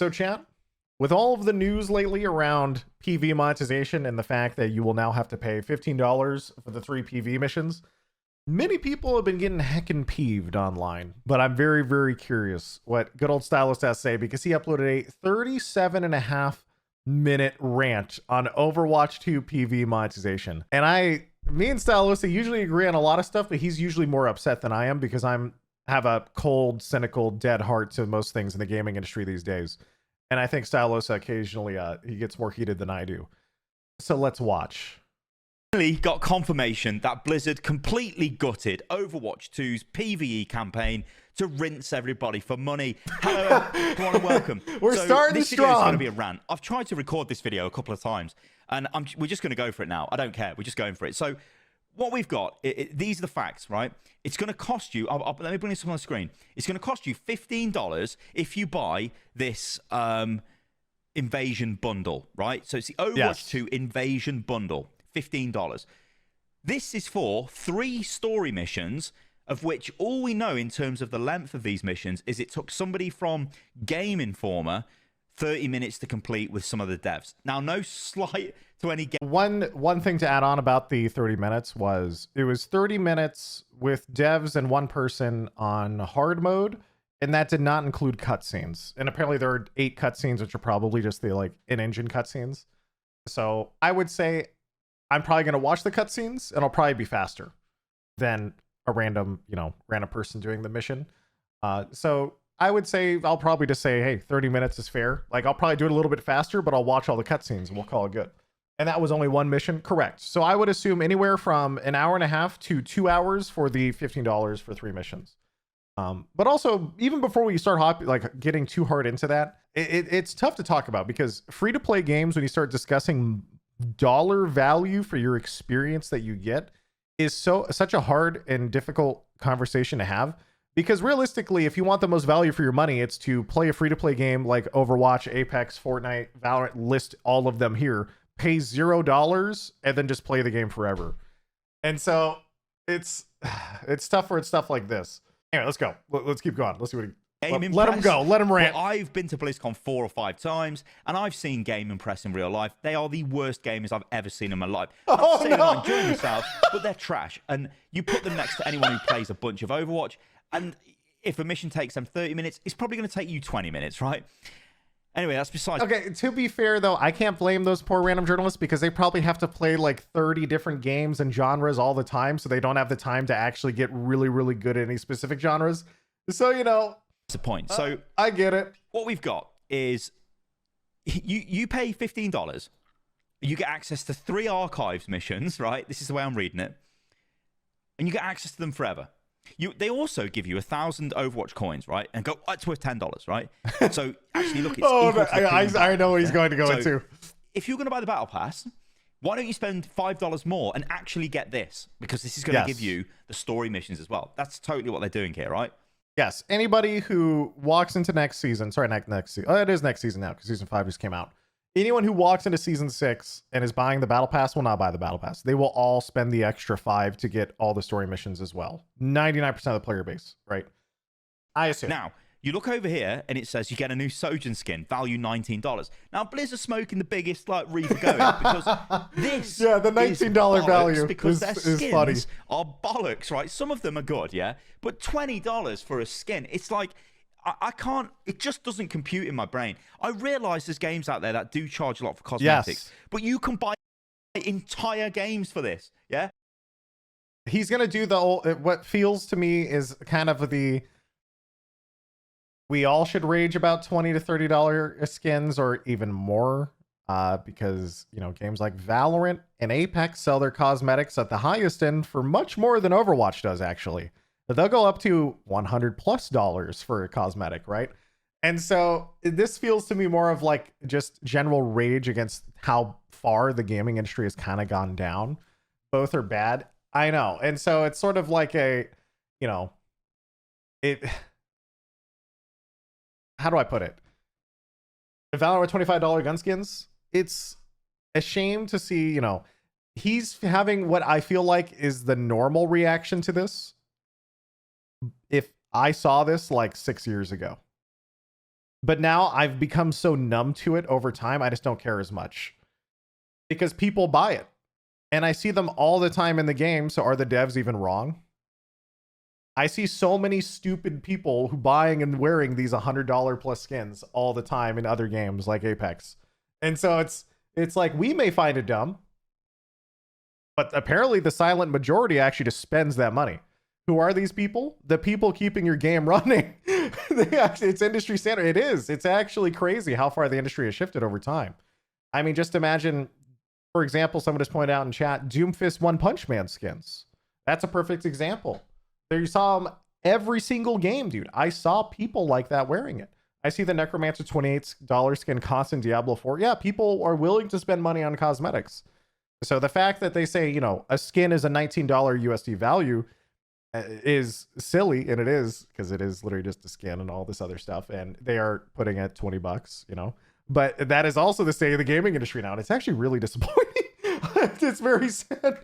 So chat, with all of the news lately around PV monetization and the fact that you will now have to pay $15 for the 3 PV missions, many people have been getting heckin' peeved online. But I'm very, very curious what good old Stylist has to say, because he uploaded a 37.5-minute rant on Overwatch 2 PV monetization. And me and Stylist usually agree on a lot of stuff, but he's usually more upset than I am, because have a cold, cynical, dead heart to most things in the gaming industry these days. And I think Stylosa occasionally he gets more heated than I do. So let's watch. Got confirmation that Blizzard completely gutted Overwatch 2's PVE campaign to rinse everybody for money. Hello, everyone, and welcome. We're starting this video is strong. going to be a rant. I've tried to record this video a couple of times, and we're just going to go for it now. I don't care. We're just going for it. So what we've got, these are the facts, right? It's going to cost you, let me bring this up on the screen. It's going to cost you $15 if you buy this Invasion bundle, right? So it's the Overwatch 2 Invasion bundle, $15. This is for 3 story missions, of which all we know in terms of the length of these missions is it took somebody from Game Informer 30 minutes to complete with some of the devs. Now, no slight to any game. One thing to add on about the 30 minutes was it was 30 minutes with devs and 1 person on hard mode, and that did not include cutscenes. And apparently there are 8 cutscenes, which are probably just the in-engine cutscenes. So I would say I'm probably going to watch the cutscenes, and I'll probably be faster than a random person doing the mission. So I would say I'll probably just say, hey, 30 minutes is fair. I'll probably do it a little bit faster, but I'll watch all the cutscenes and we'll call it good. And that was only 1 mission, correct? So I would assume anywhere from an hour and a half to 2 hours for the $15 for 3 missions. But also, even before we start getting too hard into that, it's tough to talk about, because free-to-play games, when you start discussing dollar value for your experience that you get, is such a hard and difficult conversation to have. Because realistically, if you want the most value for your money, it's to play a free-to-play game like Overwatch, Apex, Fortnite, Valorant, list all of them here, pay $0, and then just play the game forever. And so it's tough for stuff like this. Anyway, let's go. Let's keep going. Let's see what let him go. Let him rant. Well, I've been to BlizzCon 4 or 5 times, and I've seen Game Impress in real life. They are the worst gamers I've ever seen in my life. Oh, I'm saying no. I'm enjoying myself, but they're trash. And you put them next to anyone who plays a bunch of Overwatch, and if a mission takes them 30 minutes, it's probably going to take you 20 minutes, right? Anyway, that's besides. Okay, to be fair, though, I can't blame those poor random journalists, because they probably have to play 30 different games and genres all the time, so they don't have the time to actually get really, really good at any specific genres. So, that's the point. So I get it. What we've got is you pay $15, you get access to 3 archives missions, right? This is the way I'm reading it, and you get access to them forever. They also give you 1,000 Overwatch coins, right? And go, oh, it's worth $10, right? So actually, look, it's equal to the I know what he's going to go into. If you're going to buy the Battle Pass, why don't you spend $5 more and actually get this? Because this is going to give you the story missions as well. That's totally what they're doing here, right? Yes. Anybody who walks into next season, sorry, next season. Oh, it is next season now, because season 5 just came out. Anyone who walks into season 6 and is buying the battle pass will not buy the battle pass. They will all spend the extra $5 to get all the story missions as well. 99% of the player base, right? I assume. Now, you look over here and it says you get a new Sojourn skin, value $19. Now, Blizzard's smoking the biggest reaver going, because this the $19 value because their is skins funny. are bollocks, right? Some of them are good, yeah, but $20 for a skin, it's like, I can't, it just doesn't compute in my brain. I realize there's games out there that do charge a lot for cosmetics, but you can buy entire games for this, yeah? He's going to do what feels to me is kind of we all should rage about $20 to $30 skins, or even more, because, games like Valorant and Apex sell their cosmetics at the highest end for much more than Overwatch does, actually. They'll go up to $100+ for a cosmetic, right? And so this feels to me more of just general rage against how far the gaming industry has kind of gone down. Both are bad, I know. And so it's sort of like how do I put it? The Valorant $25 gun skins, it's a shame to see, he's having what I feel like is the normal reaction to this. If I saw this 6 years ago, But now I've become so numb to it over time, I just don't care as much because people buy it. And I see them all the time in the game. So are the devs even wrong? I see so many stupid people who buying and wearing these $100 plus skins all the time in other games like Apex. And so it's like, we may find it dumb, but apparently the silent majority actually just spends that money. Who are these people? The people keeping your game running. It's industry standard. It is. It's actually crazy how far the industry has shifted over time. I mean, just imagine, for example, someone just pointed out in chat, Doomfist One Punch Man skins. That's a perfect example. There you saw them every single game, dude. I saw people like that wearing it. I see the Necromancer $28 skin cost in Diablo 4. Yeah, people are willing to spend money on cosmetics. So the fact that they say, you know, a skin is a $19 USD value is silly, and it is, because it is literally just a skin and all this other stuff, and they are putting it $20, you know. But that is also the state of the gaming industry now, and it's actually really disappointing. It's very sad.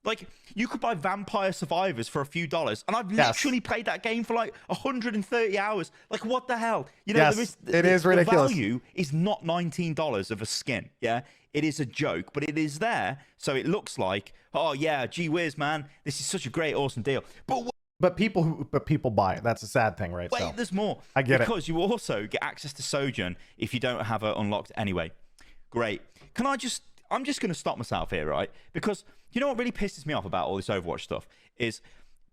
Like, you could buy Vampire Survivors for a few dollars, and I've literally played that game for like 130 hours. Like, what the hell? You know, it is ridiculous. The value is not $19 of a skin, yeah? It is a joke, but it is there, so it looks like, oh yeah, gee whiz, man, this is such a great, awesome deal. But people buy it. That's a sad thing, right? Wait, so, there's more. I get it. Because you also get access to Sojourn if you don't have it unlocked anyway. Great. I'm just going to stop myself here, right? Because you know what really pisses me off about all this Overwatch stuff is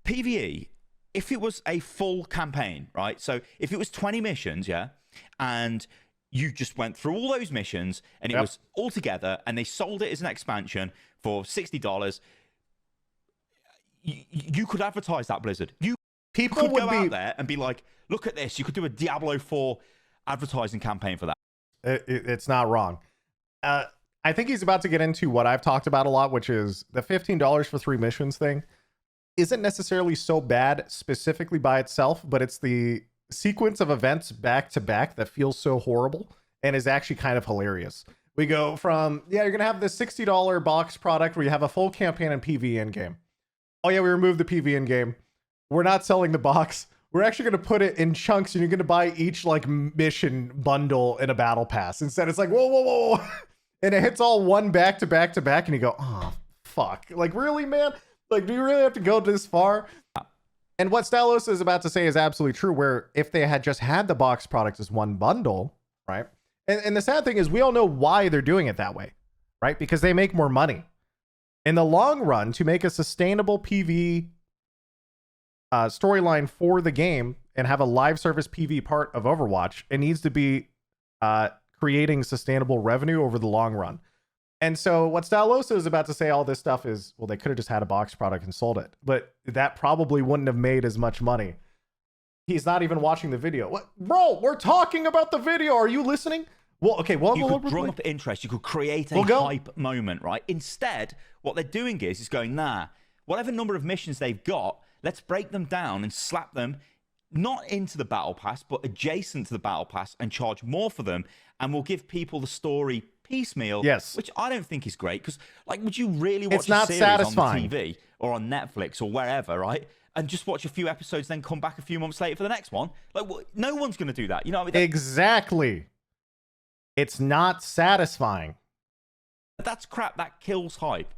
PVE, if it was a full campaign, right? So if it was 20 missions, yeah, and you just went through all those missions and it was all together and they sold it as an expansion for $60, you could advertise that, Blizzard. People could go out there and be like, look at this. You could do a Diablo 4 advertising campaign for that. It's not wrong. I think he's about to get into what I've talked about a lot, which is the $15 for 3 missions thing isn't necessarily so bad specifically by itself, but it's the sequence of events back to back that feels so horrible and is actually kind of hilarious. We go from, you're going to have this $60 box product where you have a full campaign and PvE in game. Oh yeah, we removed the PvE in game. We're not selling the box. We're actually going to put it in chunks and you're going to buy each like mission bundle in a battle pass. Instead, it's like, whoa. And it hits all one back to back to back and you go, oh, fuck. Like, really, man? Like, do you really have to go this far? And what Stylos is about to say is absolutely true, where if they had just had the box product as one bundle, right? And the sad thing is we all know why they're doing it that way, right? Because they make more money. In the long run, to make a sustainable PvE storyline for the game and have a live service PvE part of Overwatch, it needs to be creating sustainable revenue over the long run. And so what Stylosa is about to say, all this stuff is, well, they could have just had a box product and sold it, but that probably wouldn't have made as much money. He's not even watching the video. What, bro? We're talking about the video. Are you listening? Well, okay. Well, you could drum up interest. You could create a hype moment, right? Instead, what they're doing is going, nah, whatever number of missions they've got, let's break them down and slap them not into the battle pass, but adjacent to the battle pass and charge more for them. And we'll give people the story piecemeal, which I don't think is great. Because, like, would you really watch a series on the TV or on Netflix or wherever, right? And just watch a few episodes, then come back a few months later for the next one? Like, no one's going to do that. You know what I mean? Exactly. It's not satisfying. That's crap. That kills hype.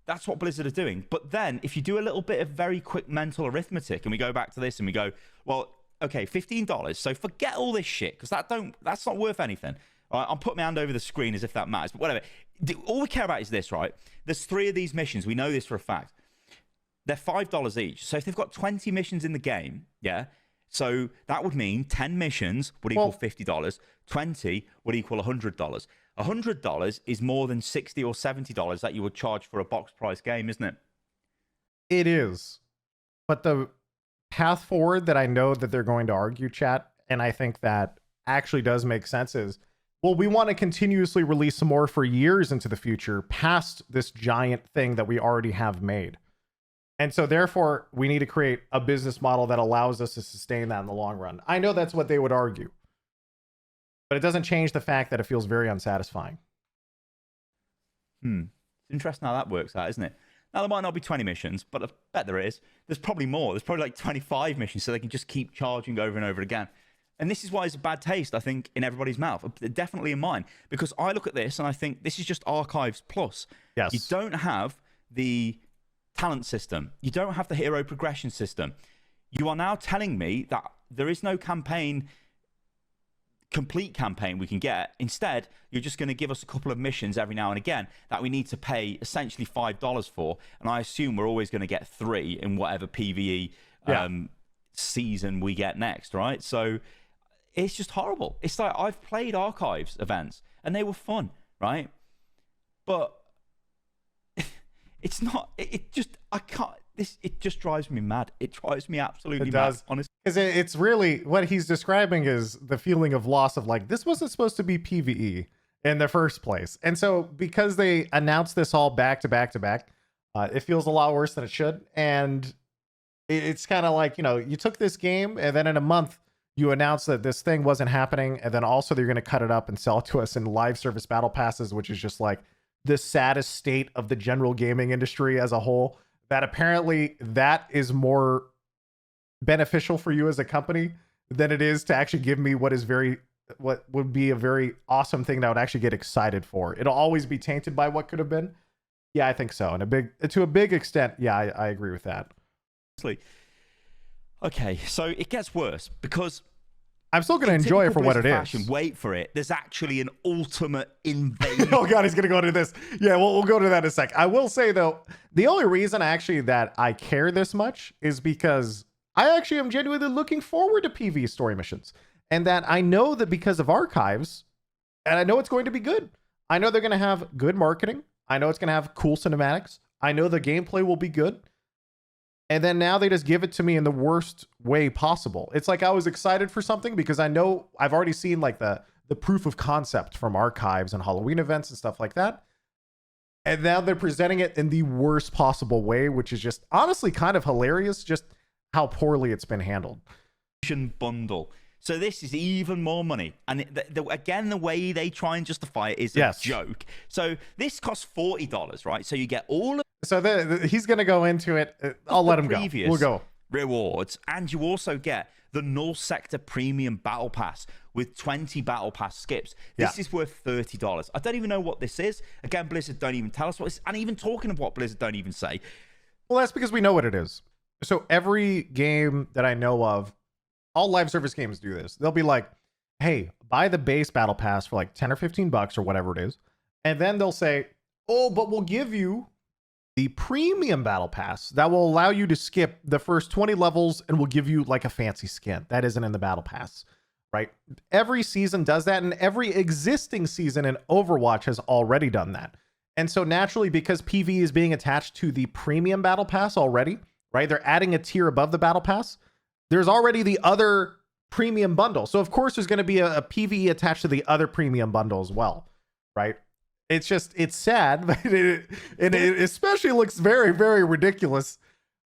That's what Blizzard are doing. But then if you do a little bit of very quick mental arithmetic and we go back to this and we go, well, okay, $15. So forget all this shit because that's not worth anything. All right, I'll put my hand over the screen as if that matters, but whatever. All we care about is this, right? There's 3 of these missions. We know this for a fact. They're $5 each. So if they've got 20 missions in the game, yeah, so that would mean 10 missions would equal $50. 20 would equal $100. $100 is more than $60 or $70 that you would charge for a box price game, isn't it? It is. But the path forward that I know that they're going to argue, chat, and I think that actually does make sense is, well, we want to continuously release some more for years into the future past this giant thing that we already have made. And so therefore, we need to create a business model that allows us to sustain that in the long run. I know that's what they would argue. But it doesn't change the fact that it feels very unsatisfying. Interesting how that works out, isn't it? Now, there might not be 20 missions, but I bet there is. There's probably more. There's probably like 25 missions, so they can just keep charging over and over again. And this is why it's a bad taste, I think, in everybody's mouth, definitely in mine, because I look at this and I think this is just Archives Plus. Yes. You don't have the talent system. You don't have the hero progression system. You are now telling me that there is no complete campaign we can get. Instead, you're just going to give us a couple of missions every now and again that we need to pay essentially $5 for. And I assume we're always going to get 3 in whatever PVE season we get next, right? So it's just horrible. It's like, I've played Archives events and they were fun, right? But it's not, it just drives me mad. It drives me absolutely mad, honestly. Because it's really, what he's describing is the feeling of loss of like, this wasn't supposed to be PvE in the first place. And so because they announced this all back to back to back, it feels a lot worse than it should. And it's kind of like, you know, you took this game and then in a month you announced that this thing wasn't happening. And then also they're going to cut it up and sell it to us in live service battle passes, which is just like the saddest state of the general gaming industry as a whole. That apparently that is more beneficial for you as a company than it is to actually give me what would be a very awesome thing that I would actually get excited for. It'll always be tainted by what could have been. Yeah, I think so. And to a big extent, yeah, I agree with that. Okay, so it gets worse because I'm still going to enjoy it for what it is. Wait for it. There's actually an ultimate invasion. Oh God, he's going to go into this. Yeah, we'll go to that in a sec. I will say though, the only reason actually that I care this much is because I actually am genuinely looking forward to PvE story missions, and that I know that because of Archives, and I know it's going to be good. I know they're going to have good marketing. I know it's going to have cool cinematics. I know the gameplay will be good. And then now they just give it to me in the worst way possible. It's like I was excited for something because I know I've already seen like the proof of concept from Archives and Halloween events and stuff like that. And now they're presenting it in the worst possible way, which is just honestly kind of hilarious, just how poorly it's been handled. Bundle. So this is even more money. And again, the way they try and justify it is a joke. So this costs $40, right? So you get all of... So he's going to go into it. I'll let him go. We'll go. Rewards. And you also get the Null Sector Premium Battle Pass with 20 Battle Pass skips. This is worth $30. I don't even know what this is. Again, Blizzard don't even tell us what it's... And even talking of what Blizzard don't even say. Well, that's because we know what it is. So every game that I know of, all live service games do this. They'll be like, hey, buy the base battle pass for like 10 or 15 bucks or whatever it is. And then they'll say, oh, but we'll give you the premium battle pass that will allow you to skip the first 20 levels and will give you like a fancy skin that isn't in the battle pass, right? Every season does that, and every existing season in Overwatch has already done that. And so naturally, because PvE is being attached to the premium battle pass already, right? They're adding a tier above the battle pass. There's already the other premium bundle. So of course there's going to be a PvE attached to the other premium bundle as well, right? It's just, it's sad, but it especially looks very, very ridiculous.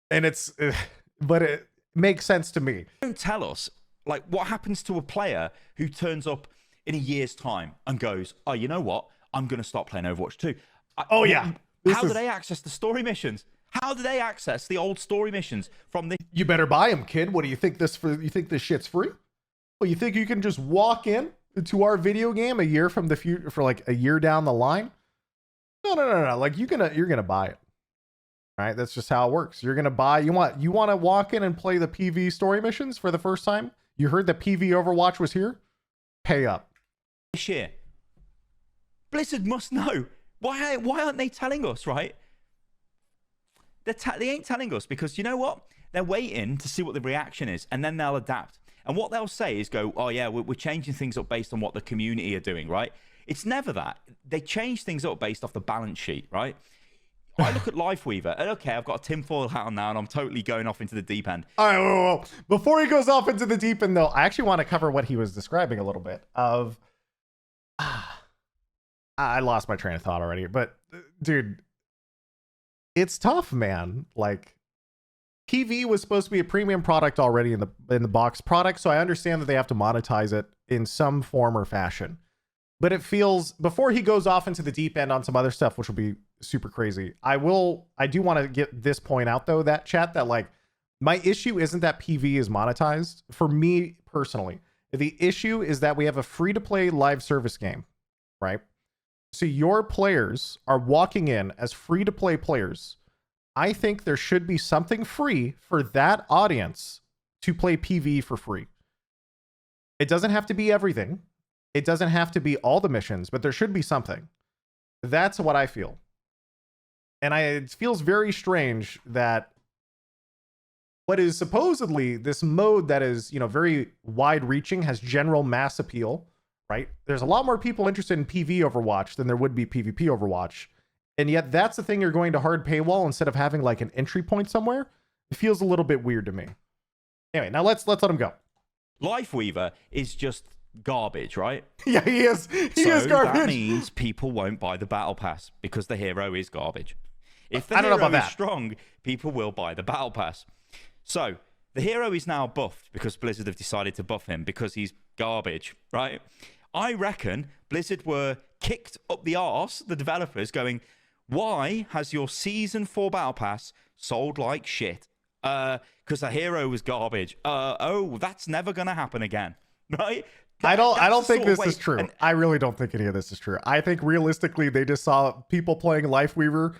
And but it makes sense to me. Don't tell us, like, what happens to a player who turns up in a year's time and goes, oh, you know what? I'm going to start playing Overwatch 2. Oh, yeah. How do they access the story missions? How do they access the old story missions from the... You better buy them, kid. What do you think you think this shit's free? Well, you think you can just walk in to our video game a year from the future for like a year down the line? No. Like you're gonna buy it. All right, that's just how it works. You're gonna buy. You want to walk in and play the PV story missions for the first time. You heard that PV Overwatch was here. Pay up. This year, Blizzard must know. Why aren't they telling us? Right? They ain't telling us because you know what? They're waiting to see what the reaction is, and then they'll adapt. And what they'll say is go, oh yeah, we're changing things up based on what the community are doing, right? It's never that. They change things up based off the balance sheet, right? I look at Lifeweaver, and okay, I've got a tinfoil hat on now, and I'm totally going off into the deep end. All right, whoa. Before he goes off into the deep end, though, I actually want to cover what he was describing a little bit of... I lost my train of thought already, but dude, it's tough, man. Like, PV was supposed to be a premium product already in the box product, so I understand that they have to monetize it in some form or fashion. But it feels, before he goes off into the deep end on some other stuff, which will be super crazy, I do want to get this point out though, that chat, that like, my issue isn't that PV is monetized. For me personally, The issue is that we have a free-to-play live service game, right? So your players are walking in as free-to-play players. I think there should be something free for that audience to play PvE for free. It doesn't have to be everything. It doesn't have to be all the missions, but there should be something. That's what I feel. And it feels very strange that what is supposedly this mode that is, very wide reaching, has general mass appeal, right? There's a lot more people interested in PvE Overwatch than there would be PvP Overwatch. And yet that's the thing you're going to hard paywall instead of having like an entry point somewhere. It feels a little bit weird to me. Anyway, now let's let him go. Lifeweaver is just garbage, right? Yeah, he is. He is garbage. That means people won't buy the battle pass because the hero is garbage. If the I don't know hero about is that. strong, people will buy the battle pass. So the hero is now buffed because Blizzard have decided to buff him because he's garbage, right? I reckon Blizzard were kicked up the arse, the developers, going, why has your Season 4 battle pass sold like shit? Because the hero was garbage. Oh, that's never going to happen again, right? I don't think this is true. And I really don't think any of this is true. I think realistically, they just saw people playing Lifeweaver,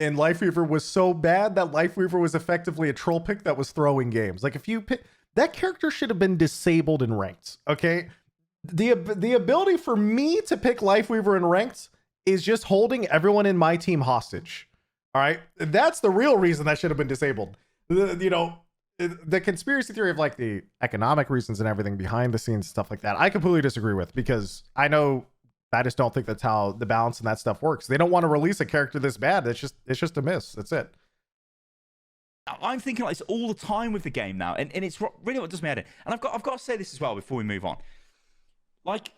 and Lifeweaver was so bad that Lifeweaver was effectively a troll pick that was throwing games. Like if you pick that character should have been disabled in ranked. Okay, the ability for me to pick Lifeweaver in ranked is just holding everyone in my team hostage. All right, that's the real reason that should have been disabled. The conspiracy theory of like the economic reasons and everything behind the scenes stuff like that, I completely disagree with, because I just don't think that's how the balance and that stuff works. They don't want to release a character this bad. It's just a miss. That's it. I'm thinking like this all the time with the game now, and it's really what does me head in. And I've got to say this as well before we move on. Like,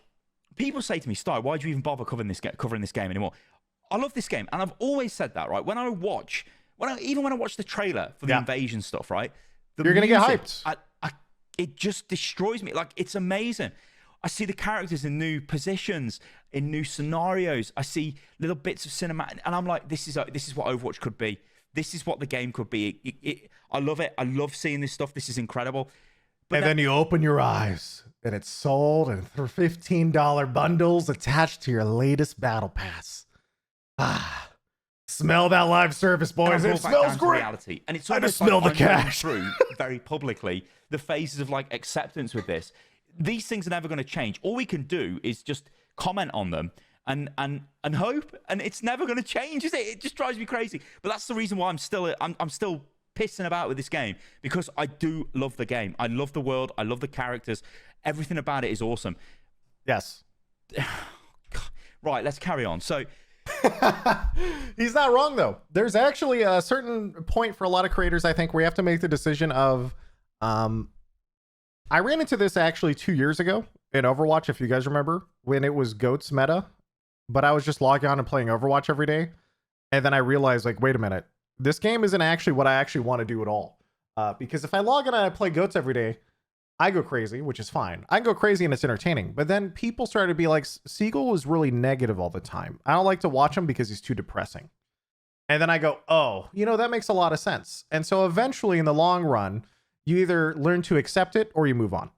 people say to me, Sty, why do you even bother covering this game anymore? I love this game, and I've always said that, right? When I watch the trailer for the invasion stuff, right? You're gonna get hyped. It just destroys me. Like, it's amazing. I see the characters in new positions, in new scenarios. I see little bits of cinematic, and I'm like, this is what Overwatch could be. This is what the game could be. I love it. I love seeing this stuff. This is incredible. But then you open your eyes, and it's sold and for $15 bundles attached to your latest battle pass. Ah, smell that live service, boys. It smells great. Reality. And it's I almost just smell like the cash. Through very publicly the phases of like acceptance with this. These things are never going to change. All we can do is just comment on them and hope, and it's never going to change, is it? It just drives me crazy. But that's the reason why I'm still pissing about with this game, because I do love the game. I love the world. I love the characters. Everything about it is awesome. Yes. Right, let's carry on. So he's not wrong though. There's actually a certain point for a lot of creators, I think, where you have to make the decision of I ran into this actually 2 years ago in Overwatch, if you guys remember, when it was GOAT's meta, but I was just logging on and playing Overwatch every day, and then I realized, like, wait a minute, this game isn't actually what I actually want to do at all, because if I log in and I play GOATs every day, I go crazy, which is fine. I go crazy and it's entertaining. But then people started to be like, Seagull was really negative all the time. I don't like to watch him because he's too depressing. And then I go, oh, that makes a lot of sense. And so eventually in the long run, you either learn to accept it or you move on.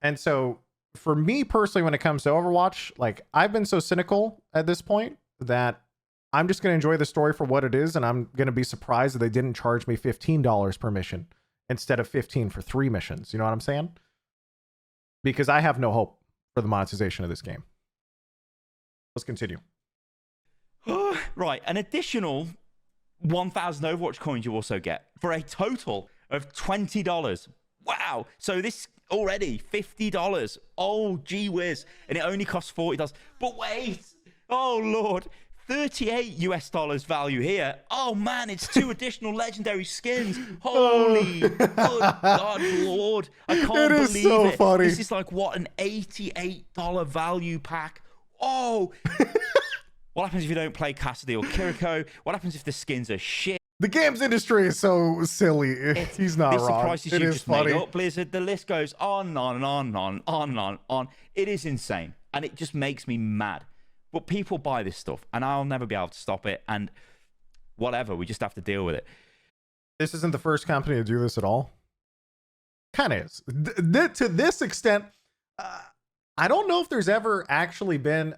And so for me personally, when it comes to Overwatch, like, I've been so cynical at this point that I'm just going to enjoy the story for what it is. And I'm going to be surprised that they didn't charge me $15 per mission instead of 15 for 3 missions. You know what I'm saying? Because I have no hope for the monetization of this game. Let's continue. Right, an additional 1,000 Overwatch coins you also get for a total of $20. Wow. So this already $50. Oh, gee whiz. And it only costs $40. But wait. Oh, Lord. $38 value here. Oh man, it's 2 additional legendary skins. Holy good God, Lord. I can't believe it. It is so funny. This is like, what, an $88 value pack. Oh. What happens if you don't play Cassidy or Kiriko? What happens if the skins are shit? The games industry is so silly. He's not wrong. It's the prices you've just made up, Blizzard. The list goes on and on and on and on and on and on. It is insane. And it just makes me mad. But people buy this stuff, and I'll never be able to stop it. And whatever, we just have to deal with it. This isn't the first company to do this at all. Kind of is. To this extent, Uh, I don't know if there's ever actually been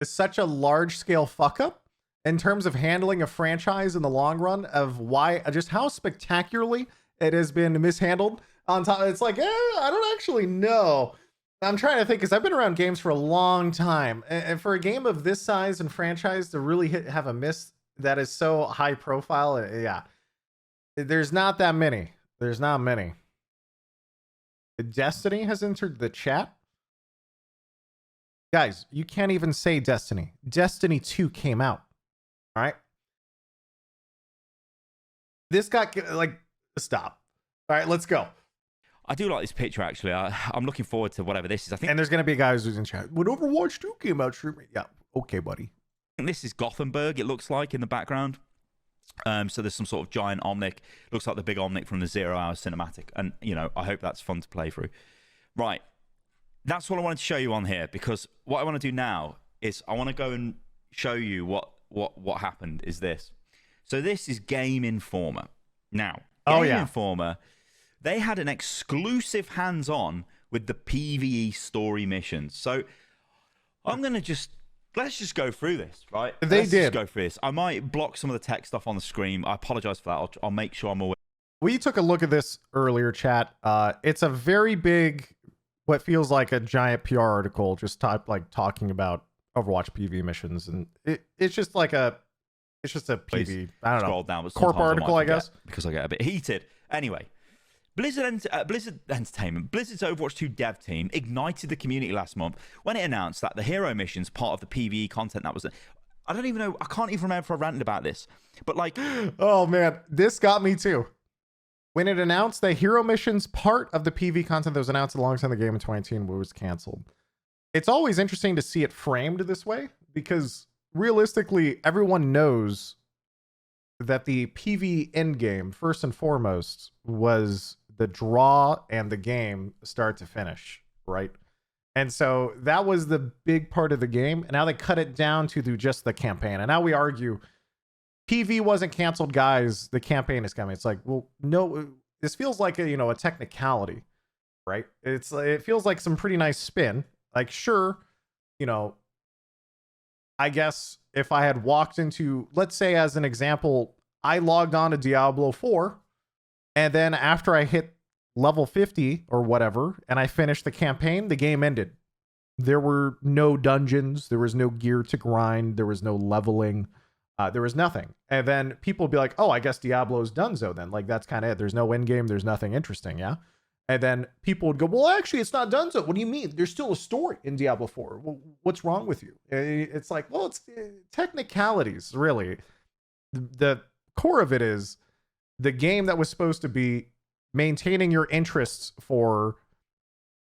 such a large scale fuck up in terms of handling a franchise in the long run of why just how spectacularly it has been mishandled on top. It's like, I don't actually know. I'm trying to think because I've been around games for a long time, and for a game of this size and franchise to really have a miss that is so high profile, yeah, there's not that many. There's not many. Destiny has entered the chat. Guys, you can't even say Destiny. Destiny 2 came out. All right. This got like, stop. All right, let's go. I do like this picture, actually. I'm looking forward to whatever this is. I think, And there's going to be guys who's in chat. When Overwatch 2 came out, yeah, okay, buddy. this is Gothenburg, it looks like, in the background. So there's some sort of giant Omnic. Looks like the big Omnic from the 0 Hour cinematic. And, you know, I hope that's fun to play through. Right. That's what I wanted to show you on here, because what I want to do now is I want to go and show you what happened is this. So this is Game Informer. Now, Game Informer, they had an exclusive hands-on with the PVE story missions. So I'm going to let's just go through this, right? Let's just go through this. I might block some of the tech stuff on the screen. I apologize for that. I'll make sure I'm aware. We took a look at this earlier, chat. It's a very big, what feels like a giant PR article, just talking about Overwatch PV missions, and it's just like it's just a PV. I don't know. Down, corp article, I guess, because I get a bit heated. Anyway, Blizzard Entertainment, Blizzard's Overwatch 2 dev team ignited the community last month when it announced that the hero missions, part of the PvE content that was, I don't even know, I can't even remember if I ranted about this, but like, oh man, this got me too. When it announced that hero missions, part of the PvE content that was announced alongside the game in 2018 was canceled. It's always interesting to see it framed this way, because realistically, everyone knows that the PvE endgame, first and foremost, was the draw and the game start to finish, right? And so that was the big part of the game. And now they cut it down to just the campaign. And now we argue PV wasn't canceled, guys. The campaign is coming. It's like, well, no, this feels like a technicality, right? It feels like some pretty nice spin. Like, sure, I guess if I had walked into, let's say as an example, I logged on to Diablo 4, and then after I hit level 50 or whatever, and I finished the campaign, the game ended. There were no dungeons. There was no gear to grind. There was no leveling. There was nothing. And then people would be like, oh, I guess Diablo's donezo then. Like, that's kind of it. There's no end game. There's nothing interesting, yeah? And then people would go, well, actually, it's not donezo. What do you mean? There's still a story in Diablo 4. Well, what's wrong with you? It's like, well, it's technicalities, really. The core of it is the game that was supposed to be maintaining your interests for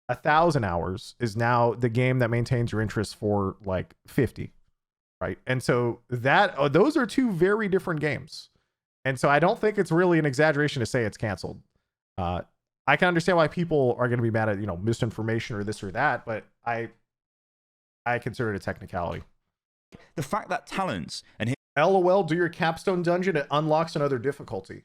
1,000 hours is now the game that maintains your interests for like 50. Right. And so those are two very different games. And so I don't think it's really an exaggeration to say it's canceled. I can understand why people are going to be mad at, misinformation or this or that, but I consider it a technicality. The fact that talents and LOL, do your capstone dungeon, it unlocks another difficulty.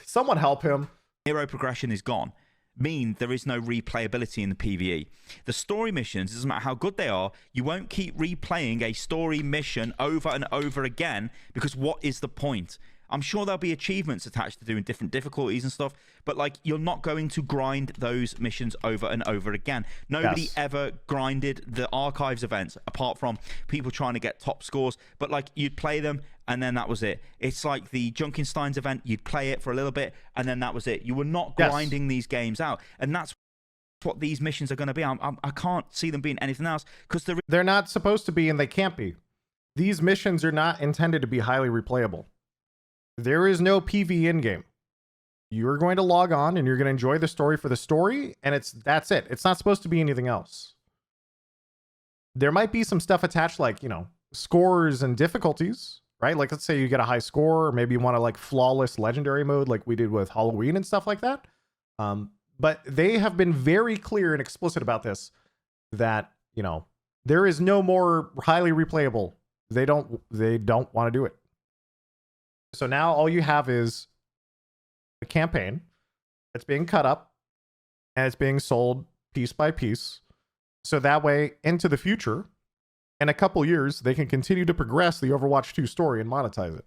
Someone help him. Hero progression is gone. Mean there is no replayability in the PvE. The story missions, it doesn't matter how good they are, you won't keep replaying a story mission over and over again, because what is the point? I'm sure there'll be achievements attached to doing different difficulties and stuff, but like, you're not going to grind those missions over and over again. Nobody ever grinded the archives events apart from people trying to get top scores, but like, you'd play them and then that was it. It's like the Junkenstein's event, you'd play it for a little bit and then that was it. You were not grinding these games out, and that's what these missions are going to be. I can't see them being anything else, because they're not supposed to be, and they can't be. These missions are not intended to be highly replayable. There is no PV in game. You're going to log on and you're going to enjoy the story for the story, and that's it. It's not supposed to be anything else. There might be some stuff attached, like, scores and difficulties, right? Like, let's say you get a high score, or maybe you want to like flawless legendary mode like we did with Halloween and stuff like that. But they have been very clear and explicit about this, that, there is no more highly replayable. They don't want to do it. So now all you have is a campaign that's being cut up and it's being sold piece by piece. So that way, into the future, in a couple years, they can continue to progress the Overwatch 2 story and monetize it.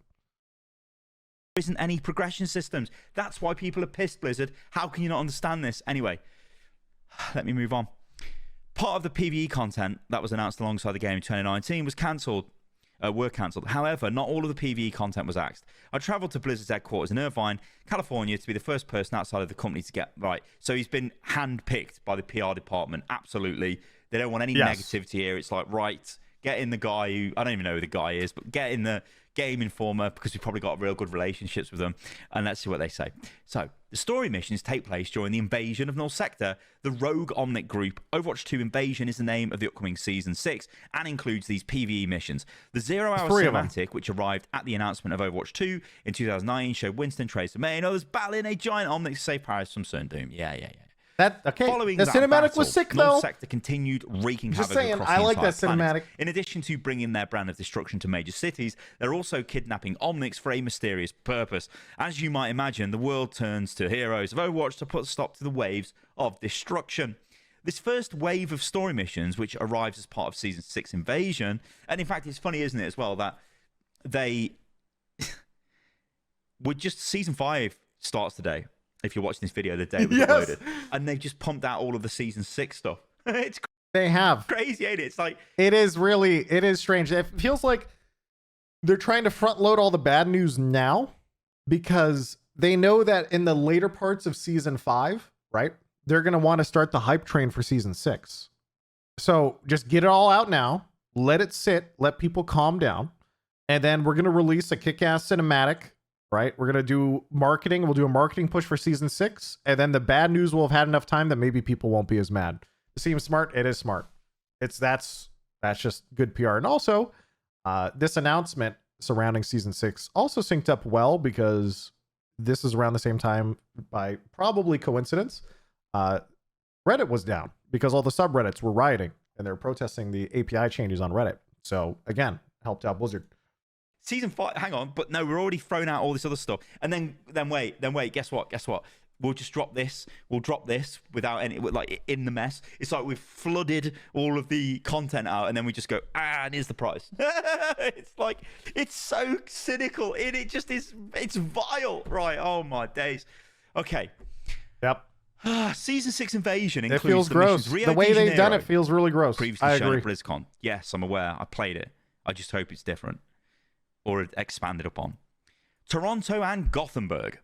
There isn't any progression systems. That's why people are pissed, Blizzard. How can you not understand this? Anyway, let me move on. Part of the PVE content that was announced alongside the game in 2019 was cancelled. Were cancelled. However, not all of the PVE content was axed. I travelled to Blizzard's headquarters in Irvine, California, to be the first person outside of the company to get right. So he's been handpicked by the PR department. Absolutely, they don't want any negativity here. It's like, right, get in the guy who, I don't even know who the guy is, but get in the Game Informer, because we've probably got real good relationships with them, and let's see what they say. So the story missions take place during the invasion of Null Sector, the rogue Omnic group. Overwatch 2 Invasion is the name of the upcoming Season 6 and includes these PvE missions. The 0-hour cinematic, which arrived at the announcement of Overwatch 2 in 2009, showed Winston, Tracer, May, and others battling a giant Omnic to save Paris from certain doom. Yeah. Following the that cinematic battle, was sick, Null though. Sector continued wreaking Just havoc saying, across I the like entire that planet. cinematic. In addition to bringing their brand of destruction to major cities, they're also kidnapping Omnics for a mysterious purpose. As you might imagine, the world turns to heroes of Overwatch to put a stop to the waves of destruction. This first wave of story missions, which arrives as part of Season 6 Invasion, and in fact, it's funny, isn't it, as well, that they would just Season 5 starts today. If you're watching this video the day it was uploaded, and they've just pumped out all of the Season 6 stuff. It's They have. crazy, ain't it? It's like, It is strange. It feels like they're trying to front load all the bad news now because they know that in the later parts of Season 5, right, they're going to want to start the hype train for Season 6. So just get it all out now, let it sit, let people calm down, and then we're going to release a kick-ass cinematic. Right, we're gonna do marketing. We'll do a marketing push for Season 6, and then the bad news will have had enough time that maybe people won't be as mad. It seems smart. It is smart. That's just good PR. And also, this announcement surrounding Season 6 also synced up well because this is around the same time, by probably coincidence, Reddit was down because all the subreddits were rioting and they're protesting the API changes on Reddit. So again, helped out Blizzard. Season 5, hang on, but no, we're already thrown out all this other stuff. And then wait, guess what? We'll just drop this. We'll drop this without any, like, in the mess. It's like we've flooded all of the content out, and then we just go, and here's the price. It's like, it's so cynical. It just is, it's vile. Right, oh my days. Okay. Yep. Season 6 Invasion includes it feels gross. Rio the way de they've Janeiro, done it feels really gross. previously I shown agree. at BlizzCon. Yes, I'm aware. I played it. I just hope it's different or expanded upon. Toronto and Gothenburg.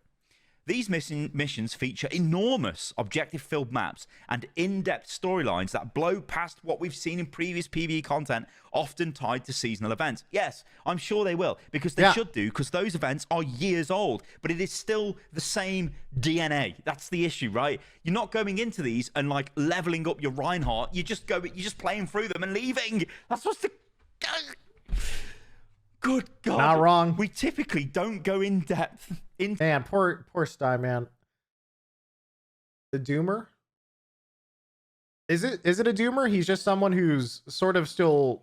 These missions feature enormous objective-filled maps and in-depth storylines that blow past what we've seen in previous PvE content, often tied to seasonal events. Yes, I'm sure they will, because they should do, because those events are years old, but it is still the same DNA. That's the issue, right? You're not going into these and, like, leveling up your Reinhardt. You're just playing through them and leaving. That's what's the... Good God. Not wrong. We typically don't go in depth. Man, poor Sty, man. The Doomer? Is it a Doomer? He's just someone who's sort of still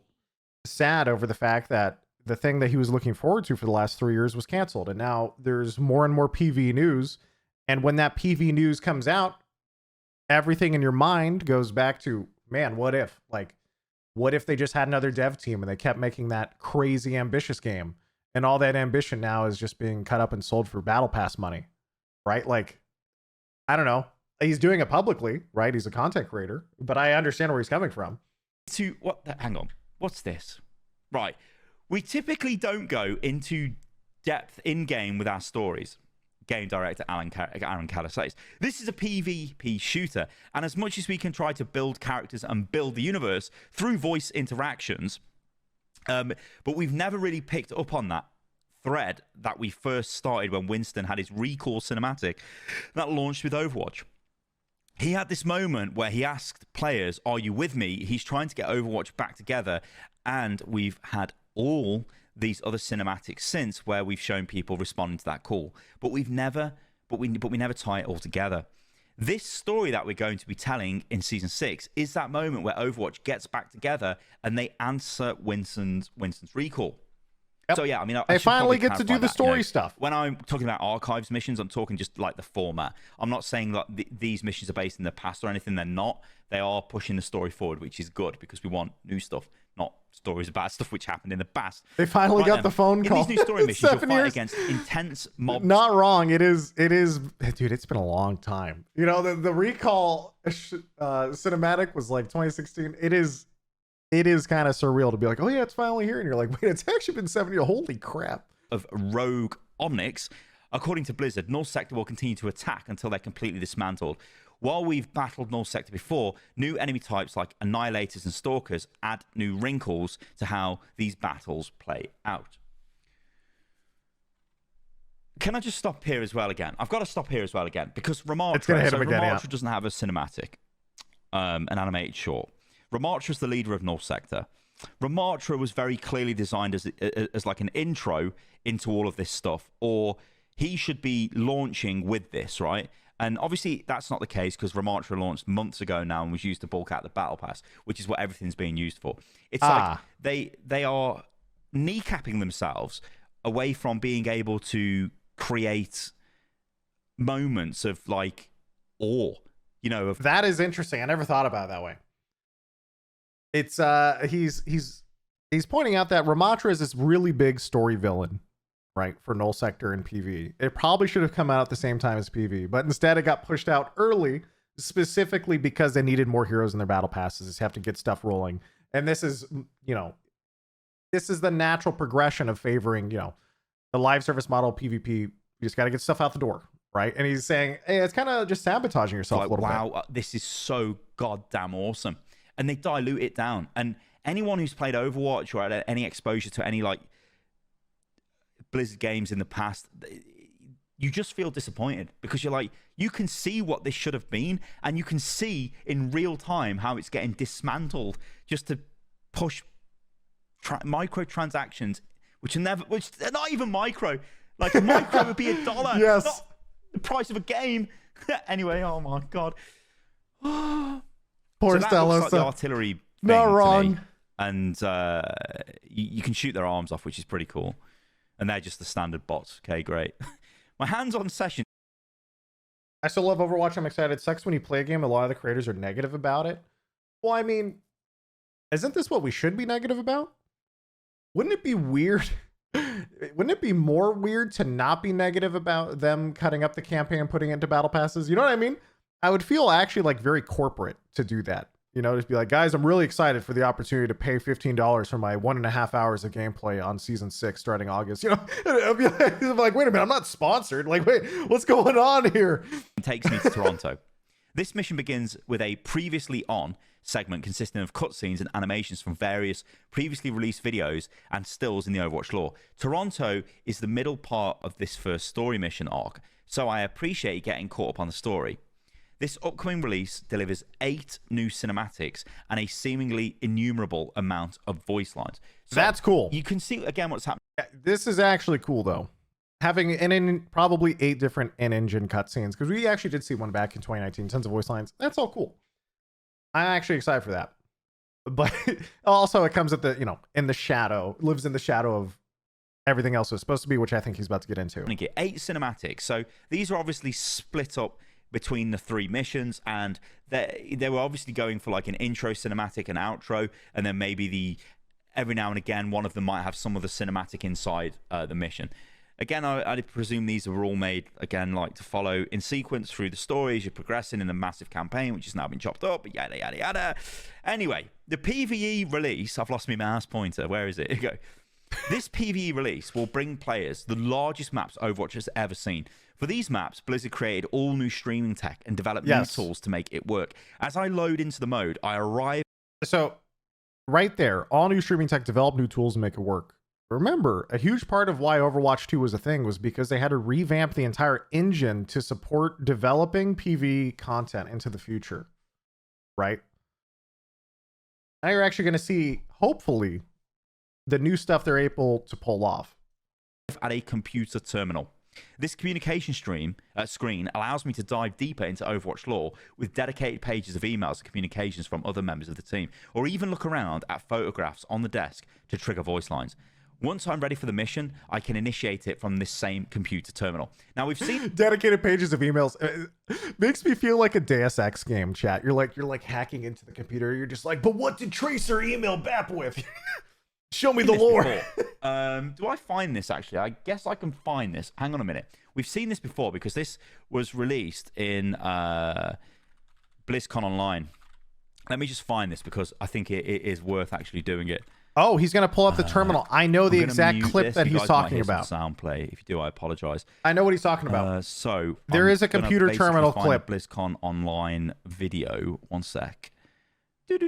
sad over the fact that the thing that he was looking forward to for the last 3 years was canceled. And now there's more and more PV news. And when that PV news comes out, everything in your mind goes back to, man, what if? Like, what if they just had another dev team and they kept making that crazy ambitious game, and all that ambition now is just being cut up and sold for battle pass money, right? Like, I don't know. He's doing it publicly, right? He's a content creator, but I understand where he's coming from. Hang on. What's this? Right. We typically don't go into depth in game with our stories. Game director Aaron Keller says, this is a PvP shooter, and as much as we can try to build characters and build the universe through voice interactions, but we've never really picked up on that thread that we first started when Winston had his recall cinematic that launched with Overwatch. He had this moment where he asked players, are you with me? He's trying to get Overwatch back together, and we've had all these other cinematics since where we've shown people responding to that call, but we never tie it all together. This story that we're going to be telling in Season 6 is that moment where Overwatch gets back together and they answer Winston's recall. Yep. So yeah, I mean, I They should finally probably get to do clarify the that, story stuff. When I'm talking about archives missions, I'm talking just like the format. I'm not saying that these missions are based in the past or anything. They're not. They are pushing the story forward, which is good because we want new stuff, not stories about stuff which happened in the past. They finally got the phone call. In these new story missions, you'll 7 fight years. against intense mobs. Not wrong. It is, dude, it's been a long time. You know, the recall cinematic was like 2016. It is kind of surreal to be like, oh yeah, it's finally here. And you're like, wait, it's actually been 7 years. Holy crap. Of rogue Omnics. According to Blizzard, North Sector will continue to attack until they're completely dismantled. While we've battled North Sector before, new enemy types like Annihilators and Stalkers add new wrinkles to how these battles play out. Can I just stop here as well again? I've got to stop here as well again because Ramatra doesn't have a cinematic, an animated short. Ramatra is the leader of North Sector. Ramatra was very clearly designed as like an intro into all of this stuff, or he should be launching with this, right? And obviously that's not the case because Ramatra launched months ago now and was used to bulk out the battle pass, which is what everything's being used for. It's like they are kneecapping themselves away from being able to create moments of like awe, you know. That is interesting. I never thought about it that way. It's he's pointing out that Ramatra is this really big story villain, right, for Null Sector and PvE. It probably should have come out at the same time as PvE, but instead it got pushed out early, specifically because they needed more heroes in their battle passes. They have to get stuff rolling. And this is, you know, this is the natural progression of favoring, you know, the live service model PvP. You just got to get stuff out the door, right? And he's saying, hey, it's kind of just sabotaging yourself a little bit. Wow, this is so goddamn awesome. And they dilute it down. And anyone who's played Overwatch or had any exposure to any like Blizzard games in the past, you just feel disappointed because you're like, you can see what this should have been, and you can see in real time how it's getting dismantled just to push microtransactions, which are not even micro. Like a micro would be $1. Yes. Not the price of a game. Anyway, oh my god. Poor so that Stella. looks like the artillery thing not wrong. to me. And you can shoot their arms off, which is pretty cool. And they're just the standard bots. Okay, great. My hands-on session. I still love Overwatch. I'm excited. It sucks when you play a game. A lot of the creators are negative about it. Well, I mean, isn't this what we should be negative about? Wouldn't it be weird? Wouldn't it be more weird to not be negative about them cutting up the campaign and putting it into battle passes? You know what I mean? I would feel actually like very corporate to do that. You know, just be like, guys, I'm really excited for the opportunity to pay $15 for my 1.5 hours of gameplay on season 6 starting August. You know, I'd be like, wait a minute, I'm not sponsored. Like, wait, what's going on here? Takes me to Toronto. This mission begins with a previously on segment consisting of cutscenes and animations from various previously released videos and stills in the Overwatch lore. Toronto is the middle part of this first story mission arc, so I appreciate getting caught up on the story. This upcoming release delivers 8 new cinematics and a seemingly innumerable amount of voice lines. So that's cool. You can see again what's happening. This is actually cool though. Having probably 8 different in-engine cutscenes, because we actually did see one back in 2019, tons of voice lines. That's all cool. I'm actually excited for that. But also it comes at the, you know, in the shadow, lives in the shadow of everything else it's supposed to be, which I think he's about to get into. 8 cinematics. So these are obviously split up between the 3 missions, and they were obviously going for like an intro cinematic, an outro, and then maybe every now and again one of them might have some of the cinematic inside the mission. Again, I presume these were all made again like to follow in sequence through the story as you're progressing in the massive campaign, which has now been chopped up, yada yada yada. Anyway, the PVE release, I've lost my mouse pointer, where is it? Here we go. This PVE release will bring players the largest maps Overwatch has ever seen. For these maps, Blizzard created all new streaming tech and developed new tools to make it work. As I load into the mode, I arrive. So, right there, all new streaming tech developed new tools to make it work. Remember, a huge part of why Overwatch 2 was a thing was because they had to revamp the entire engine to support developing PvE content into the future. Right? Now you're actually going to see, hopefully, the new stuff they're able to pull off. At a computer terminal. This communication screen allows me to dive deeper into Overwatch lore with dedicated pages of emails and communications from other members of the team, or even look around at photographs on the desk to trigger voice lines. Once I'm ready for the mission, I can initiate it from this same computer terminal. Now we've seen dedicated pages of emails. Makes me feel like a Deus Ex game, chat. You're like hacking into the computer. You're just like, but what did Tracer email Bap with? Show me the lore. Do I find this actually? I guess I can find this. Hang on a minute. We've seen this before because this was released in BlizzCon Online. Let me just find this because I think it is worth actually doing it. Oh, he's going to pull up the terminal. I know the exact clip that he's talking about. Sound play. If you do, I apologize. I know what he's talking about. So there is a computer terminal clip. BlizzCon Online video. One sec. This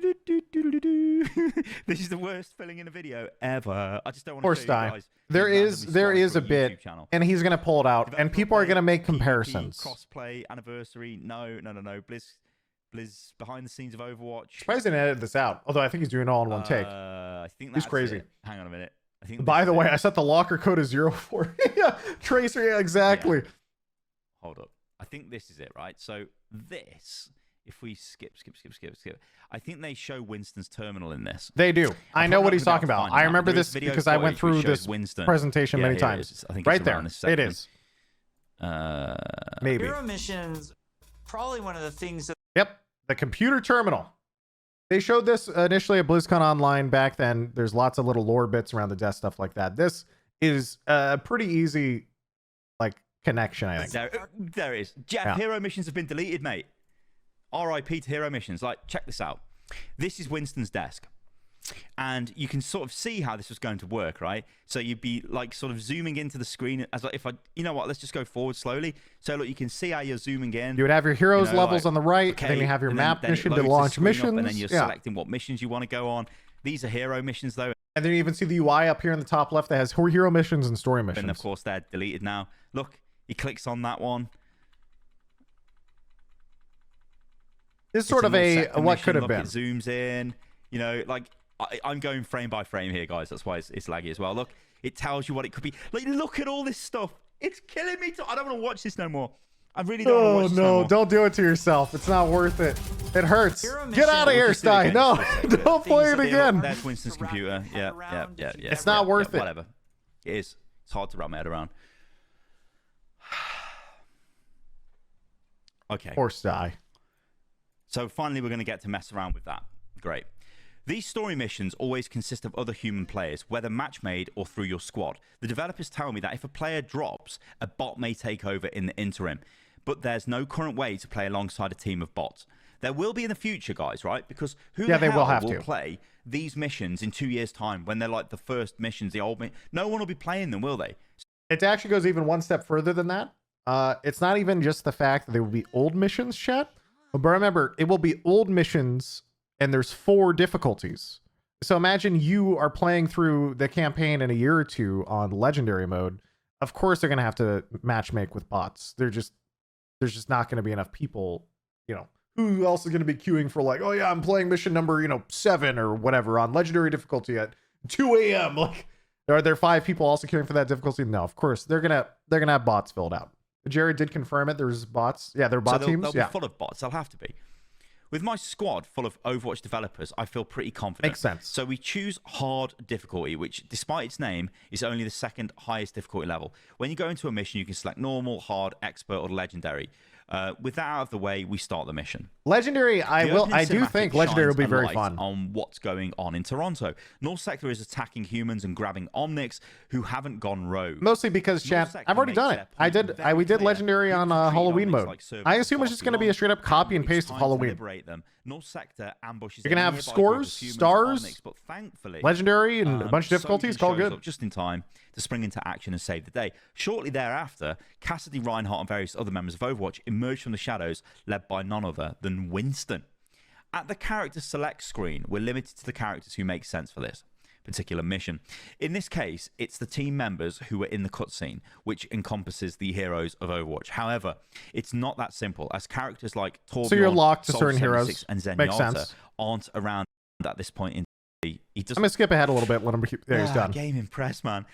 is the worst filling in a video ever. I just don't want to show you guys. There is a bit, and he's going to pull it out, and people are going to make comparisons. Cosplay anniversary. No. Blizz behind the scenes of Overwatch. Surprised he didn't edit this out. Although I think he's doing it all in one take. I think that's he's crazy. It. Hang on a minute. I think. By the way, I set the locker code as 04. Yeah, Tracer. Yeah, exactly. Yeah. Hold up. I think this is it, right? So this, if we skip. I think they show Winston's terminal in this. They do. I know what he's talking about. I remember this because I went through this presentation many times. I think right there. It is. Maybe. Hero missions, probably one of the things that. Yep, the computer terminal. They showed this initially at BlizzCon Online back then. There's lots of little lore bits around the desk, stuff like that. This is a pretty easy, like, connection, I think. There it is. Jeff, yeah. Hero missions have been deleted, mate. RIP to hero missions. Like, check this out. This is Winston's desk. And you can sort of see how this was going to work, right? So you'd be like sort of zooming into the screen as like, you know what, let's just go forward slowly. So look, you can see how you're zooming in. You would have your heroes levels like, on the right, okay, then you have your map mission to launch missions. And then you're selecting what missions you want to go on. These are hero missions though. And then you even see the UI up here in the top left that has hero missions and story missions. And of course they're deleted now. Look, he clicks on that one. It's sort of a what could have been. It zooms in, you know, like I'm going frame by frame here, guys. That's why it's laggy as well. Look, it tells you what it could be. Like, look at all this stuff. It's killing me. I don't want to watch this no more. I really don't want to watch this no more. Don't do it to yourself. It's not worth it. It hurts. Get out of here, Stein. No, don't play it again. That's Winston's computer. Yeah. It's not worth it. Whatever. It is. It's hard to wrap my head around. Okay. Poor Sty. So finally, we're going to get to mess around with that. Great. These story missions always consist of other human players, whether match-made or through your squad. The developers tell me that if a player drops, a bot may take over in the interim, but there's no current way to play alongside a team of bots. There will be in the future, guys, right? Because who the hell will play these missions in 2 years' time when they're like the first missions, the old no one will be playing them, will they? It actually goes even one step further than that. It's not even just the fact that they will be old missions, chat. But remember, it will be old missions, and there's 4 difficulties. So imagine you are playing through the campaign in a year or two on legendary mode. Of course, they're going to have to matchmake with bots. There's just not going to be enough people, you know. Who else is going to be queuing for like, oh yeah, I'm playing mission number, 7 or whatever on legendary difficulty at 2 a.m. Like, are there 5 people also queuing for that difficulty? No, of course they're gonna have bots filled out. Jared did confirm it. There's bots. Yeah, they're bot teams. They'll be full of bots. They'll have to be. With my squad full of Overwatch developers, I feel pretty confident. Makes sense. So we choose hard difficulty, which, despite its name, is only the 2nd highest difficulty level. When you go into a mission, you can select normal, hard, expert, or legendary. With that out of the way, we start the mission. Legendary, I do think legendary will be very fun. On what's going on in Toronto. North Sector is attacking humans and grabbing Omnics who haven't gone rogue. Mostly because, chat, I've already done it. We did legendary on Halloween mode. Like I assume it's just going to be a straight up copy and paste of Halloween. Them. North Sector ambushes. You're going to have scores, stars, Omnics, but thankfully, legendary, and a bunch of difficulties. Call good. Just in time to spring into action and save the day. Shortly thereafter, Cassidy, Reinhardt, and various other members of Overwatch emerge from the shadows, led by none other than Winston. At the character select screen, we're limited to the characters who make sense for this particular mission. In this case, it's the team members who are in the cutscene, which encompasses the heroes of Overwatch. However, it's not that simple, as characters like Torbjorn, so you're locked to certain heroes, and Zenyatta aren't around at this point in. I'm gonna skip ahead a little bit. Let him keep. There, he's done. Game impressed, man.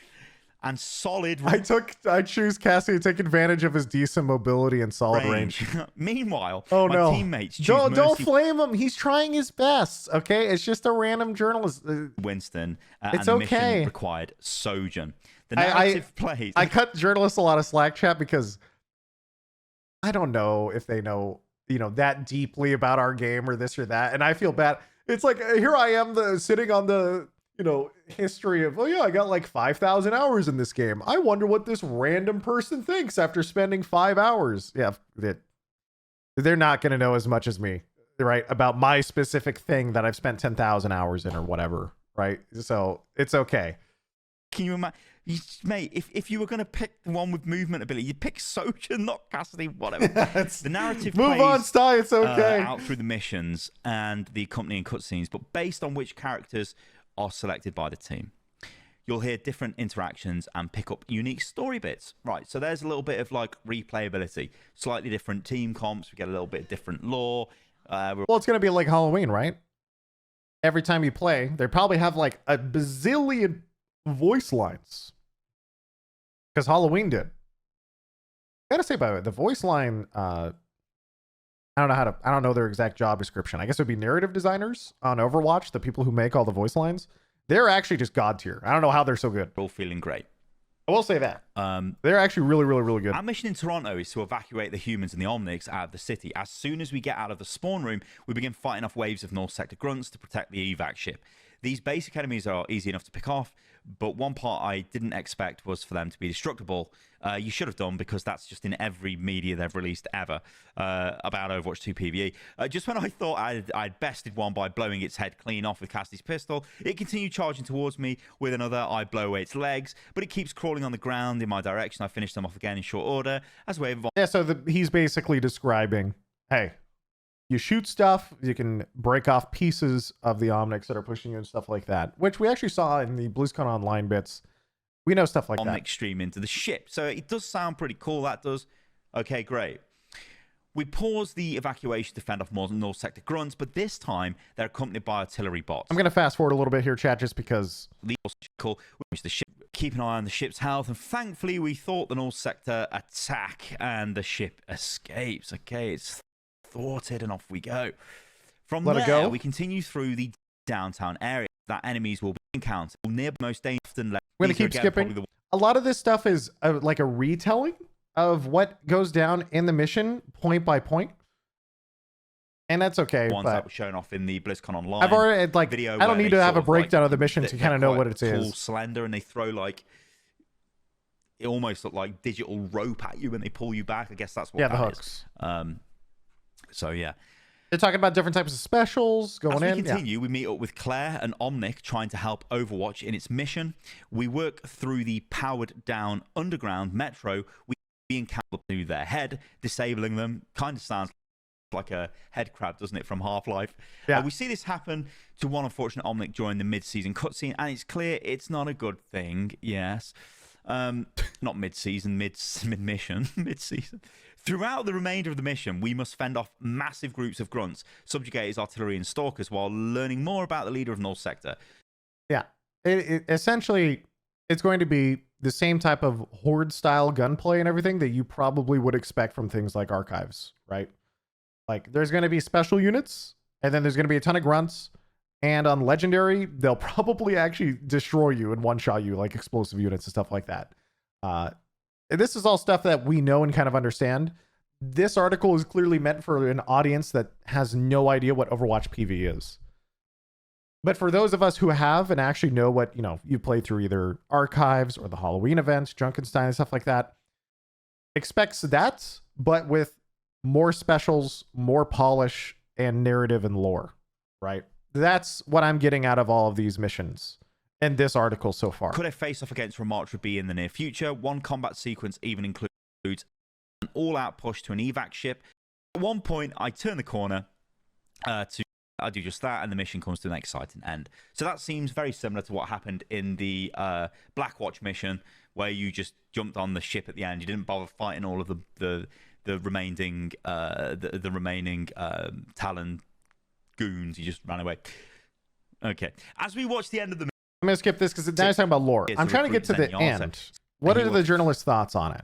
and solid I choose Cassie to take advantage of his decent mobility and solid range. Meanwhile, Oh my no! teammates choose Don't Mercy flame him. He's trying his best. Okay, it's just a random journalist. Winston, It's and the mission okay. required Sojourn. The narrative plays. I cut journalists a lot of Slack chat because I don't know if they know, that deeply about our game or this or that, and I feel bad. It's like here I am, sitting on the history of, oh yeah, I got like 5,000 hours in this game. I wonder what this random person thinks after spending 5 hours. Yeah, they're not going to know as much as me, right, about my specific thing that I've spent 10,000 hours in or whatever, right? So it's okay. Can you imagine? Mate, if you were going to pick the one with movement ability, you'd pick Sojourn, not Cassidy, whatever. The narrative Move plays, on, Sty, it's okay. out through the missions and the accompanying cutscenes, but based on which characters are selected by the team. You'll hear different interactions and pick up unique story bits. Right, so there's a little bit of like replayability, slightly different team comps, we get a little bit of different lore. Well, it's going to be like Halloween, right? Every time you play, they probably have like a bazillion voice lines. Because Halloween did. I gotta say, by the way, the voice line, I don't know their exact job description. I guess it would be narrative designers on Overwatch, the people who make all the voice lines. They're actually just god tier. I don't know how they're so good. All feeling great. I will say that. They're actually really, really, really good. Our mission in Toronto is to evacuate the humans and the Omnics out of the city. As soon as we get out of the spawn room, we begin fighting off waves of North Sector grunts to protect the evac ship. These basic enemies are easy enough to pick off, but one part I didn't expect was for them to be destructible. You should have done, because that's just in every media they've released ever about Overwatch 2 PVE. Just when I thought I'd bested one by blowing its head clean off with Cassidy's pistol, it continued charging towards me. With another, I blow away its legs, but it keeps crawling on the ground in my direction. I finish them off again in short order as a way of... Yeah, so he's basically describing, hey, you shoot stuff, you can break off pieces of the Omnics that are pushing you and stuff like that, which we actually saw in the BlizzCon Online bits. We know stuff like that. Omnic stream into the ship. So it does sound pretty cool, that does. Okay, great. We pause the evacuation to fend off more North Sector grunts, but this time they're accompanied by artillery bots. I'm going to fast forward a little bit here, chat, just because... The ship, keep an eye on the ship's health, and thankfully we thought the North Sector attack and the ship escapes. Okay, it's thwarted and off we go. From there, we continue through the downtown area that enemies will be encountered near most dangerous. We're going to keep skipping. A lot of this stuff is like a retelling of what goes down in the mission point by point. And that's okay. Ones that were shown off in the BlizzCon Online. I've already, like, video. I don't need to have a breakdown of the mission to kind of know what it is. Tall, slender, and they throw like... It almost looked like digital rope at you when they pull you back. I guess that's what the that hooks. Is. So, yeah. They're talking about different types of specials going in. As we continue, we meet up with Claire and Omnic trying to help Overwatch in its mission. We work through the powered-down underground metro. We encounter through their head, disabling them. Kind of sounds like a head crab, doesn't it, from Half-Life? Yeah. We see this happen to one unfortunate Omnic during the mid-season cutscene, and it's clear it's not a good thing, yes. Not mid-season, mid-mission, mid-season. Throughout the remainder of the mission, we must fend off massive groups of grunts, subjugate his artillery and stalkers, while learning more about the leader of North Sector. Yeah. Essentially, it's going to be the same type of horde-style gunplay and everything that you probably would expect from things like Archives, right? Like, there's going to be special units, and then there's going to be a ton of grunts, and on Legendary, they'll probably actually destroy you and one-shot you, like explosive units and stuff like that. This is all stuff that we know and kind of understand. This article is clearly meant for an audience that has no idea what Overwatch PvE is. But for those of us who have and actually know what, you played through either Archives or the Halloween events, Junkenstein and stuff like that, expects that, but with more specials, more polish, and narrative and lore, right? That's what I'm getting out of all of these missions in this article so far. Could a face-off against Remarch be in the near future? One combat sequence even includes an all-out push to an evac ship. At one point, I turn the corner I do just that, and the mission comes to an exciting end. So that seems very similar to what happened in the Blackwatch mission, where you just jumped on the ship at the end. You didn't bother fighting all of the remaining Talon goons. You just ran away. Okay. As we watch the end of the I'm gonna skip this because now he's talking about lore. It's I'm a trying to get to the recruit Zenyatta. end. What are the journalist's thoughts on it?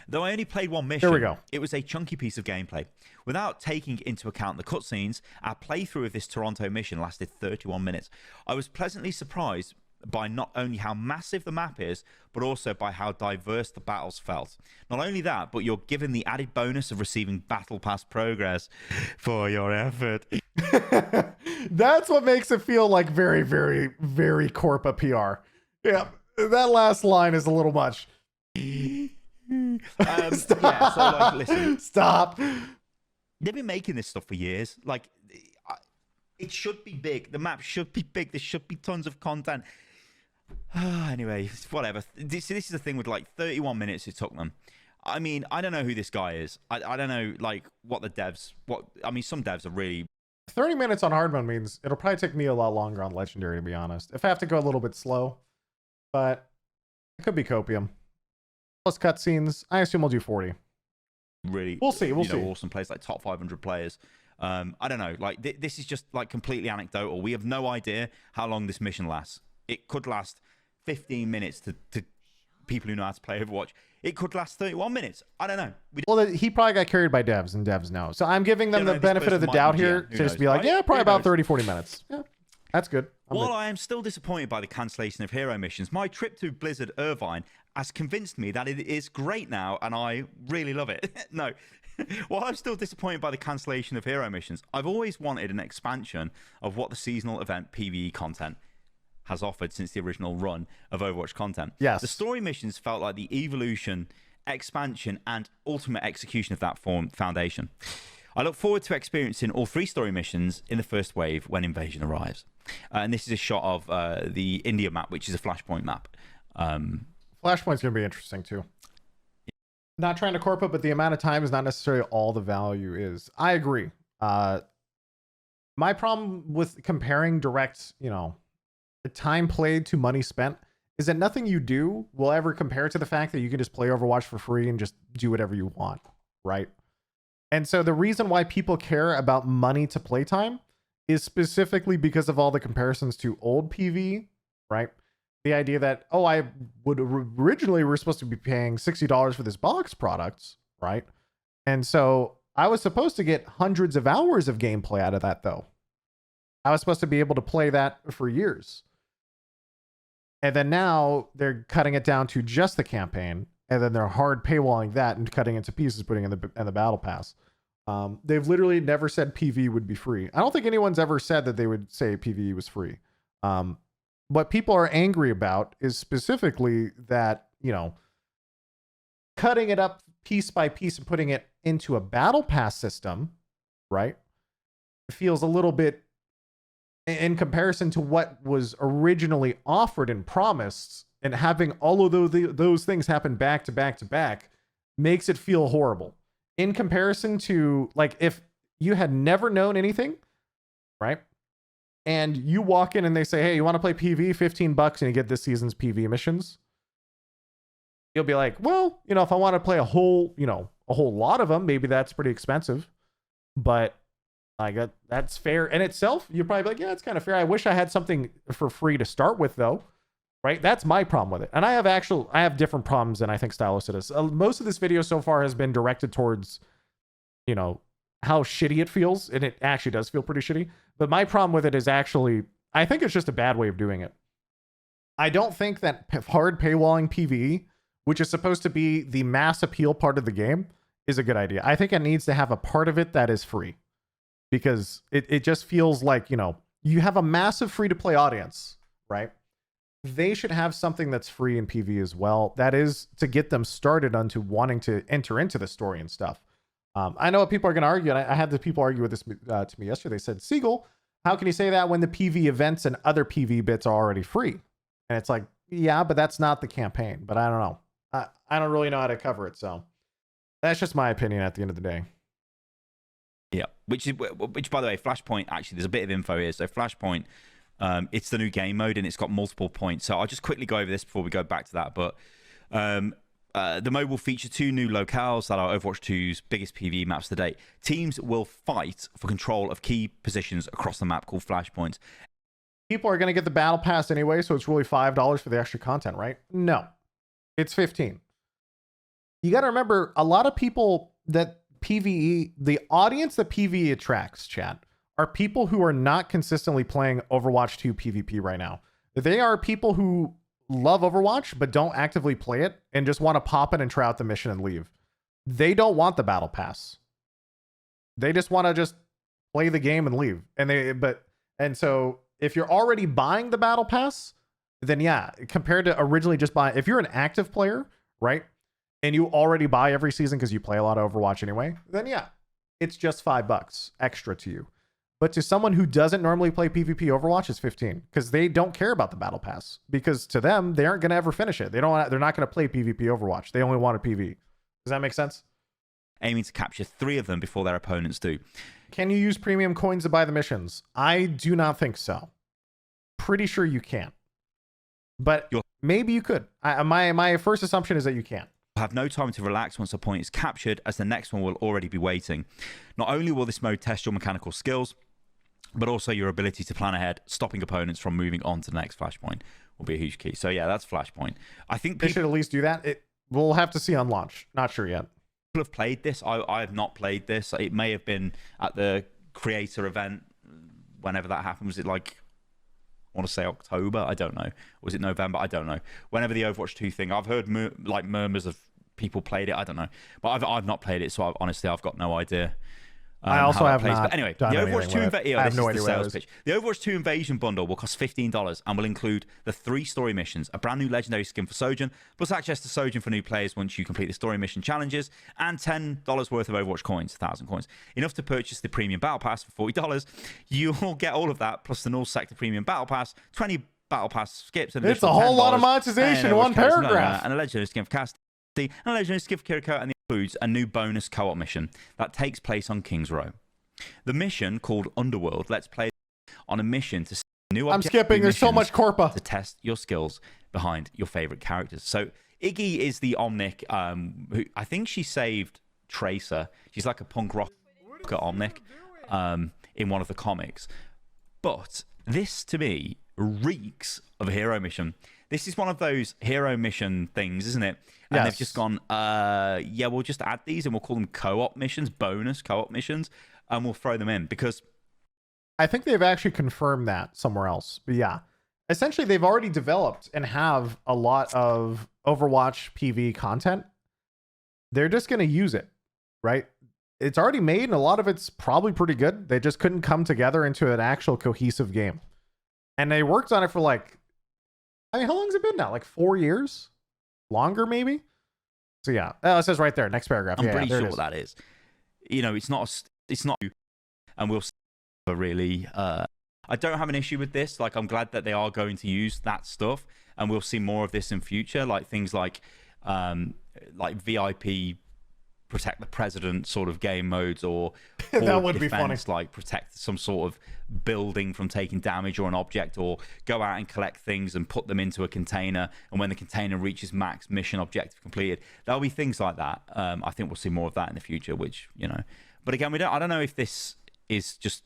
Though I only played one mission, There we go. it was a chunky piece of gameplay. Without taking into account the cutscenes, our playthrough of this Toronto mission lasted 31 minutes. I was pleasantly surprised by not only how massive the map is, but also by how diverse the battles felt. Not only that, but you're given the added bonus of receiving Battle Pass progress for your effort. That's what makes it feel like very, very, very Corpa PR. Yeah, that last line is a little much. Stop. Yeah, so like, listen. Stop. They've been making this stuff for years. Like, it should be big. The map should be big. There should be tons of content. Anyway, whatever. This is the thing with like 31 minutes it took them. I mean, I don't know who this guy is. I don't know like what the devs. I mean, some devs are really. 30 minutes on hard mode means it'll probably take me a lot longer on legendary, to be honest. If I have to go a little bit slow, but it could be copium. Plus cutscenes, I assume we'll do 40. Really, we'll see. We'll see. Awesome players, like top 500 players. I don't know. Like this is just like completely anecdotal. We have no idea how long this mission lasts. It could last 15 minutes to people who know how to play Overwatch. It could last 31 minutes. I don't know. Well, he probably got carried by devs, and devs know. So I'm giving them the benefit of the doubt here to just be like, yeah, probably about 30, 40 minutes. Yeah, that's good. While I am still disappointed by the cancellation of hero missions, my trip to Blizzard Irvine has convinced me that it is great now, and I really love it. No. While I'm still disappointed by the cancellation of hero missions, I've always wanted an expansion of what the seasonal event PVE content has offered since the original run of Overwatch content. Yes. The story missions felt like the evolution, expansion, and ultimate execution of that foundation. I look forward to experiencing all 3 story missions in the first wave when Invasion arrives. And this is a shot of the India map, which is a Flashpoint map. Flashpoint's going to be interesting, too. Not trying to corp it, but the amount of time is not necessarily all the value is. I agree. My problem with comparing direct, the time played to money spent is that nothing you do will ever compare to the fact that you can just play Overwatch for free and just do whatever you want, right? And so the reason why people care about money to playtime is specifically because of all the comparisons to old PvE, right? The idea that, oh, I would originally we're supposed to be paying $60 for this box product, right? And so I was supposed to get hundreds of hours of gameplay out of that, though. I was supposed to be able to play that for years. And then now they're cutting it down to just the campaign, and then they're hard paywalling that and cutting it to pieces, putting in the battle pass. They've literally never said PvE would be free. I don't think anyone's ever said that they would say PvE was free. What people are angry about is specifically that, cutting it up piece by piece and putting it into a battle pass system, right? It feels a little bit, in comparison to what was originally offered and promised, and having all of those things happen back to back to back makes it feel horrible. In comparison to, like, if you had never known anything, right? And you walk in and they say, hey, you want to play PvE, $15 and you get this season's PvE missions. You'll be like, well, if I want to play a whole lot of them, maybe that's pretty expensive. But that's fair in itself. You're probably like, yeah, it's kind of fair. I wish I had something for free to start with, though. Right? That's my problem with it. And I have different problems than I think Stylos is. Most of this video so far has been directed towards, how shitty it feels. And it actually does feel pretty shitty. But my problem with it is actually, I think it's just a bad way of doing it. I don't think that hard paywalling PvE, which is supposed to be the mass appeal part of the game, is a good idea. I think it needs to have a part of it that is free. Because it just feels like, you have a massive free-to-play audience, right? They should have something that's free in PvE as well. That is to get them started onto wanting to enter into the story and stuff. I know what people are going to argue, and I had the people argue with this to me yesterday. They said, Seagull, how can you say that when the PvE events and other PvE bits are already free? And it's like, yeah, but that's not the campaign. But I don't know. I don't really know how to cover it. So that's just my opinion at the end of the day. Yeah, which by the way, Flashpoint, actually, there's a bit of info here. So Flashpoint, it's the new game mode, and it's got multiple points. So I'll just quickly go over this before we go back to that. But the mode will feature 2 new locales that are Overwatch 2's biggest PvE maps to date. Teams will fight for control of key positions across the map called Flashpoints. people are going to get the battle pass anyway, so it's really $5 for the extra content, right? No, it's 15. You got to remember, a lot of people that PVE, the audience that PVE attracts, chat, are people who are not consistently playing Overwatch 2 PvP right now. They are people who love Overwatch but don't actively play it and just want to pop in and try out the mission and leave. They don't want the battle pass. They just want to just play the game and leave. And so if you're already buying the battle pass, then yeah, compared to originally just buying, if you're an active player, right, and you already buy every season because you play a lot of Overwatch anyway, then yeah, it's just $5 extra to you. But to someone who doesn't normally play PvP Overwatch, it's 15 because they don't care about the battle pass, because to them, they aren't going to ever finish it. They're not going to play PvP Overwatch. They only want a PvE. Does that make sense? Aiming to capture 3 of them before their opponents do. Can you use premium coins to buy the missions? I do not think so. Pretty sure you can't. But maybe you could. My first assumption is that you can't. Have no time to relax once a point is captured, as the next one will already be waiting. Not only will this mode test your mechanical skills, but also your ability to plan ahead, stopping opponents from moving on to the next flashpoint will be a huge key. So yeah, that's flashpoint. I think they should at least do that. We'll have to see on launch. Not sure yet. People have played this. I have not played this. It may have been at the creator event, whenever that happened. Was it like, I want to say October? I don't know. Was it November? I don't know. Whenever the Overwatch 2 thing, I've heard murmurs of people played it. I don't know, but I've not played it, so honestly I've got no idea. I also have not. But anyway, the Overwatch 2 The Overwatch 2 Invasion bundle will cost $15 and will include the 3 story missions, a brand new legendary skin for Sojourn, plus access to Sojourn for new players once you complete the story mission challenges, and $10 worth of Overwatch coins, 1,000 coins, enough to purchase the premium battle pass for $40. You'll get all of that plus the Null Sector premium battle pass, 20 battle pass skips, and it's a whole lot of monetization in one paragraph, and a legendary skin for Cast, and a legendary skin for Kiriko, and includes a new bonus co-op mission that takes place on King's Row. The mission, called Underworld, lets players on a mission to see new I'm skipping, there's so much corpa to test your skills behind your favorite characters. So Iggy is the Omnic, who I think she saved Tracer. She's like a punk rock Omnic in one of the comics. But this, to me, reeks of a hero mission. This is one of those hero mission things, isn't it? And yes. They've just gone, yeah, we'll just add these and we'll call them co-op missions, bonus co-op missions, and we'll throw them in because I think they've actually confirmed that somewhere else. But yeah, essentially they've already developed and have a lot of Overwatch PvE content. They're just going to use it, right? It's already made and a lot of it's probably pretty good. They just couldn't come together into an actual cohesive game. And they worked on it for how long has it been now? 4 years? Longer, maybe? So yeah, it says right there, next paragraph. I'm pretty sure that is. You know, it's not, and we'll see. Really, I don't have an issue with this. I'm glad that they are going to use that stuff, and we'll see more of this in future. Things like VIP protect the president sort of game modes, or that would be funny. Protect some sort of building from taking damage or an object, or go out and collect things and put them into a container, and when the container reaches max mission objective completed, there'll be things like that. I think we'll see more of that in the future, which, but again, I don't know if this is just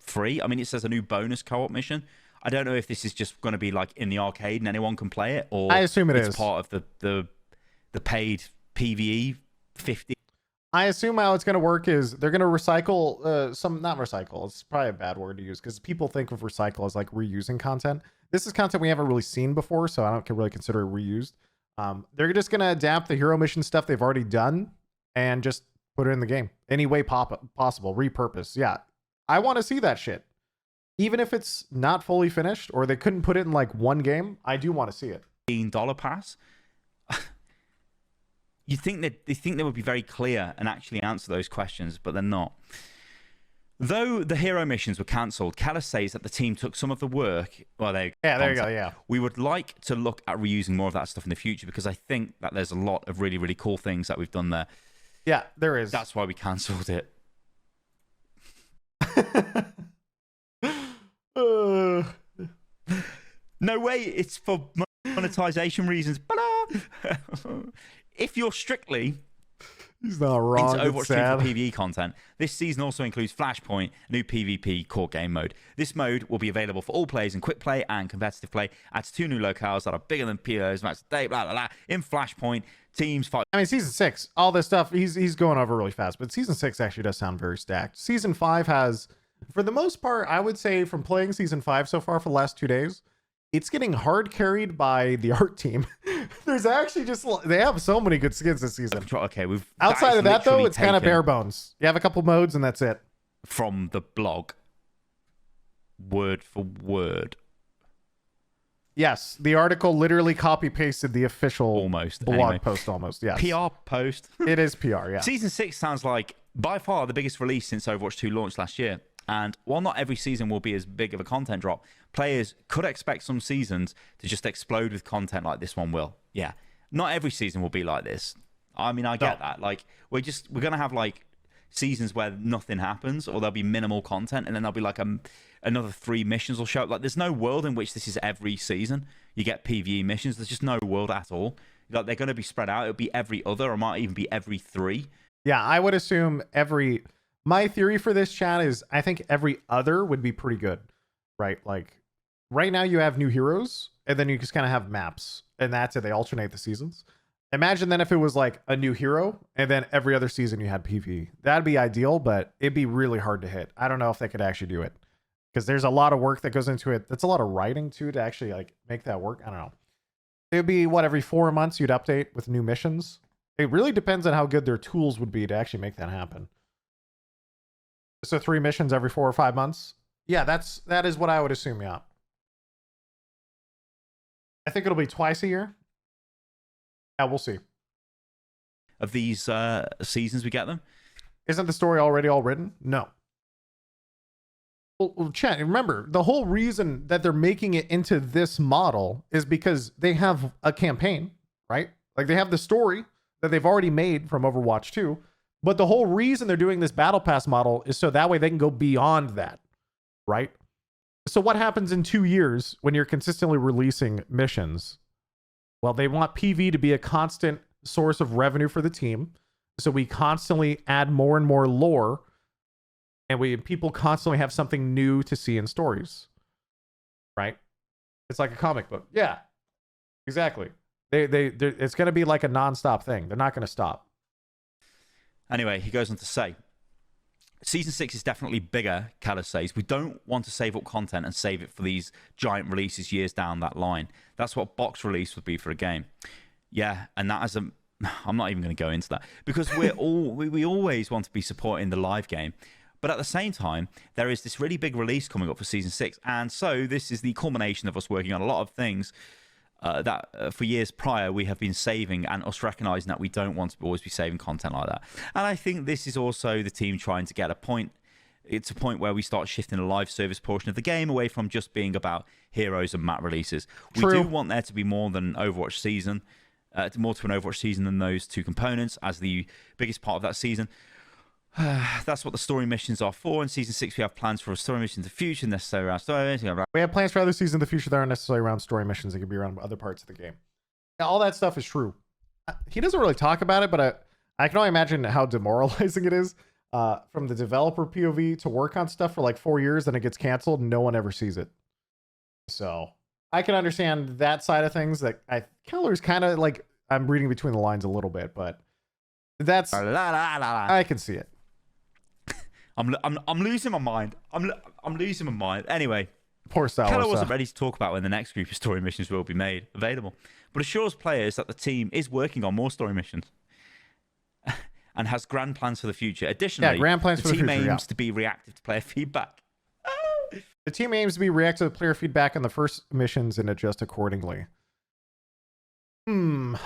free. I mean, it says a new bonus co-op mission. I don't know if this is just going to be in the arcade and anyone can play it, or I assume it's part of the paid PVE 50. I assume how it's going to work is they're going to recycle not recycle. It's probably a bad word to use because people think of recycle as reusing content. This is content we haven't really seen before, so I don't really consider it reused. They're just going to adapt the hero mission stuff they've already done and just put it in the game any way possible. Repurpose. Yeah, I want to see that shit. Even if it's not fully finished or they couldn't put it in one game, I do want to see it. $15 pass. They think they would be very clear and actually answer those questions, but they're not. Though the hero missions were cancelled, Callis says that the team took some of the work. Well, there you go. Yeah, we would like to look at reusing more of that stuff in the future because I think that there's a lot of really, really cool things that we've done there. Yeah, there is. That's why we cancelled it. No way, it's for monetization reasons. If you're strictly He's not wrong. into It's Overwatch 2 sad. for PVE content. This season also includes Flashpoint, new PvP core game mode. This mode will be available for all players in quick play and competitive play. Adds 2 new locales that are bigger than POs, max day, blah, blah, blah. In Flashpoint, teams fight. I mean, season 6, all this stuff, he's going over really fast, but season 6 actually does sound very stacked. Season 5 has, for the most part, I would say from playing season 5 so far for the last 2 days, it's getting hard carried by the art team. There's actually just, they have so many good skins this season. Okay, Outside of that, though, literally it's kind of taken bare bones. You have a couple modes and that's it. from the blog, word for word. Yes, the article literally copy pasted the official Almost, blog anyway. post almost. Yes. PR post. It is PR, yeah. Season 6 sounds like by far the biggest release since Overwatch 2 launched last year. And while not every season will be as big of a content drop, players could expect some seasons to just explode with content like this one will. Yeah. Not every season will be like this. I mean, I get that. Like, we're going to have like seasons where nothing happens, or there'll be minimal content, and then there'll be like another 3 missions will show up. Like, there's no world in which this is every season. You get PVE missions. There's just no world at all. Like, they're going to be spread out. It'll be every other, or might even be every 3. Yeah, I would assume my theory for this, chat, is I think every other would be pretty good, right? Like, right now you have new heroes, and then you just kind of have maps, and that's it. They alternate the seasons. Imagine then if it was like a new hero, and then every other season you had PvE. That'd be ideal, but it'd be really hard to hit. I don't know if they could actually do it, because there's a lot of work that goes into it. That's a lot of writing, too, to actually like make that work. I don't know. It'd be, what, every 4 months you'd update with new missions? It really depends on how good their tools would be to actually make that happen. So 3 missions every 4 or 5 months? Yeah, that is what I would assume, yeah. I think it'll be twice a year. Yeah, we'll see. Of these seasons, we get them. Isn't the story already all written? No. Well, Chet, remember, the whole reason that they're making it into this model is because they have a campaign, right? Like, they have the story that they've already made from Overwatch 2, but the whole reason they're doing this battle pass model is so that way they can go beyond that, right? So what happens in 2 years when you're consistently releasing missions? Well, they want PV to be a constant source of revenue for the team, so we constantly add more and more lore, and people constantly have something new to see in stories, right? It's like a comic book. Yeah, exactly. It's going to be like a non-stop thing. They're not going to stop. Anyway, he goes on to say, Season 6 is definitely bigger, Callis says. We don't want to save up content and save it for these giant releases years down that line. That's what box release would be for a game. Yeah, and that is I'm not even going to go into that, because we always want to be supporting the live game. But at the same time, there is this really big release coming up for Season 6. And so this is the culmination of us working on a lot of things that for years prior we have been saving, and us recognizing that we don't want to always be saving content like that. And I think this is also the team trying to get it's a point where we start shifting the live service portion of the game away from just being about heroes and map releases. True. We do want there to be more than Overwatch season, more to an Overwatch season than those 2 components as the biggest part of that season. That's what the story missions are for. In Season 6, we have plans for a story mission in the future, necessary around story missions. We have plans for other seasons in the future that aren't necessarily around story missions. It could be around other parts of the game. Yeah, all that stuff is true. He doesn't really talk about it, but I can only imagine how demoralizing it is from the developer POV to work on stuff for like 4 years, then it gets canceled and no one ever sees it. So I can understand that side of things. That Keller's kind of like, I'm reading between the lines a little bit, but that's I can see it. I'm losing my mind. I'm losing my mind. Anyway, Poor Star Keller Wars, wasn't ready to talk about when the next group of story missions will be made available, but assures players that the team is working on more story missions and has grand plans for the future. Additionally, grand plans for the team future, aims to be reactive to player feedback. The team aims to be reactive to player feedback on the first missions and adjust accordingly. On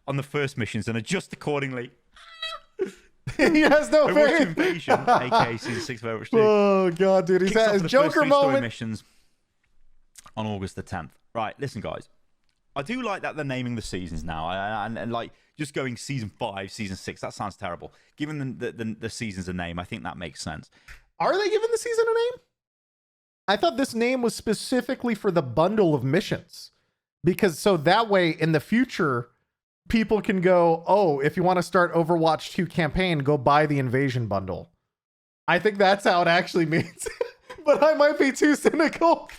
the first missions and adjust accordingly. He has no Overwatch faith. Invasion, aka Season 6 of Overwatch 2. Oh god, dude, he's Kicks off at his the first Joker 3 story moment. missions on August the 10th. Right, listen, guys. I do like that they're naming the seasons now, and like just going Season 5, Season 6. That sounds terrible. Giving the seasons a name, I think that makes sense. Are they giving the season a name? I thought this name was specifically for the bundle of missions, because so that way in the future people can go, oh, if you want to start Overwatch 2 campaign, go buy the invasion bundle. I think that's how it actually means. But I might be too cynical.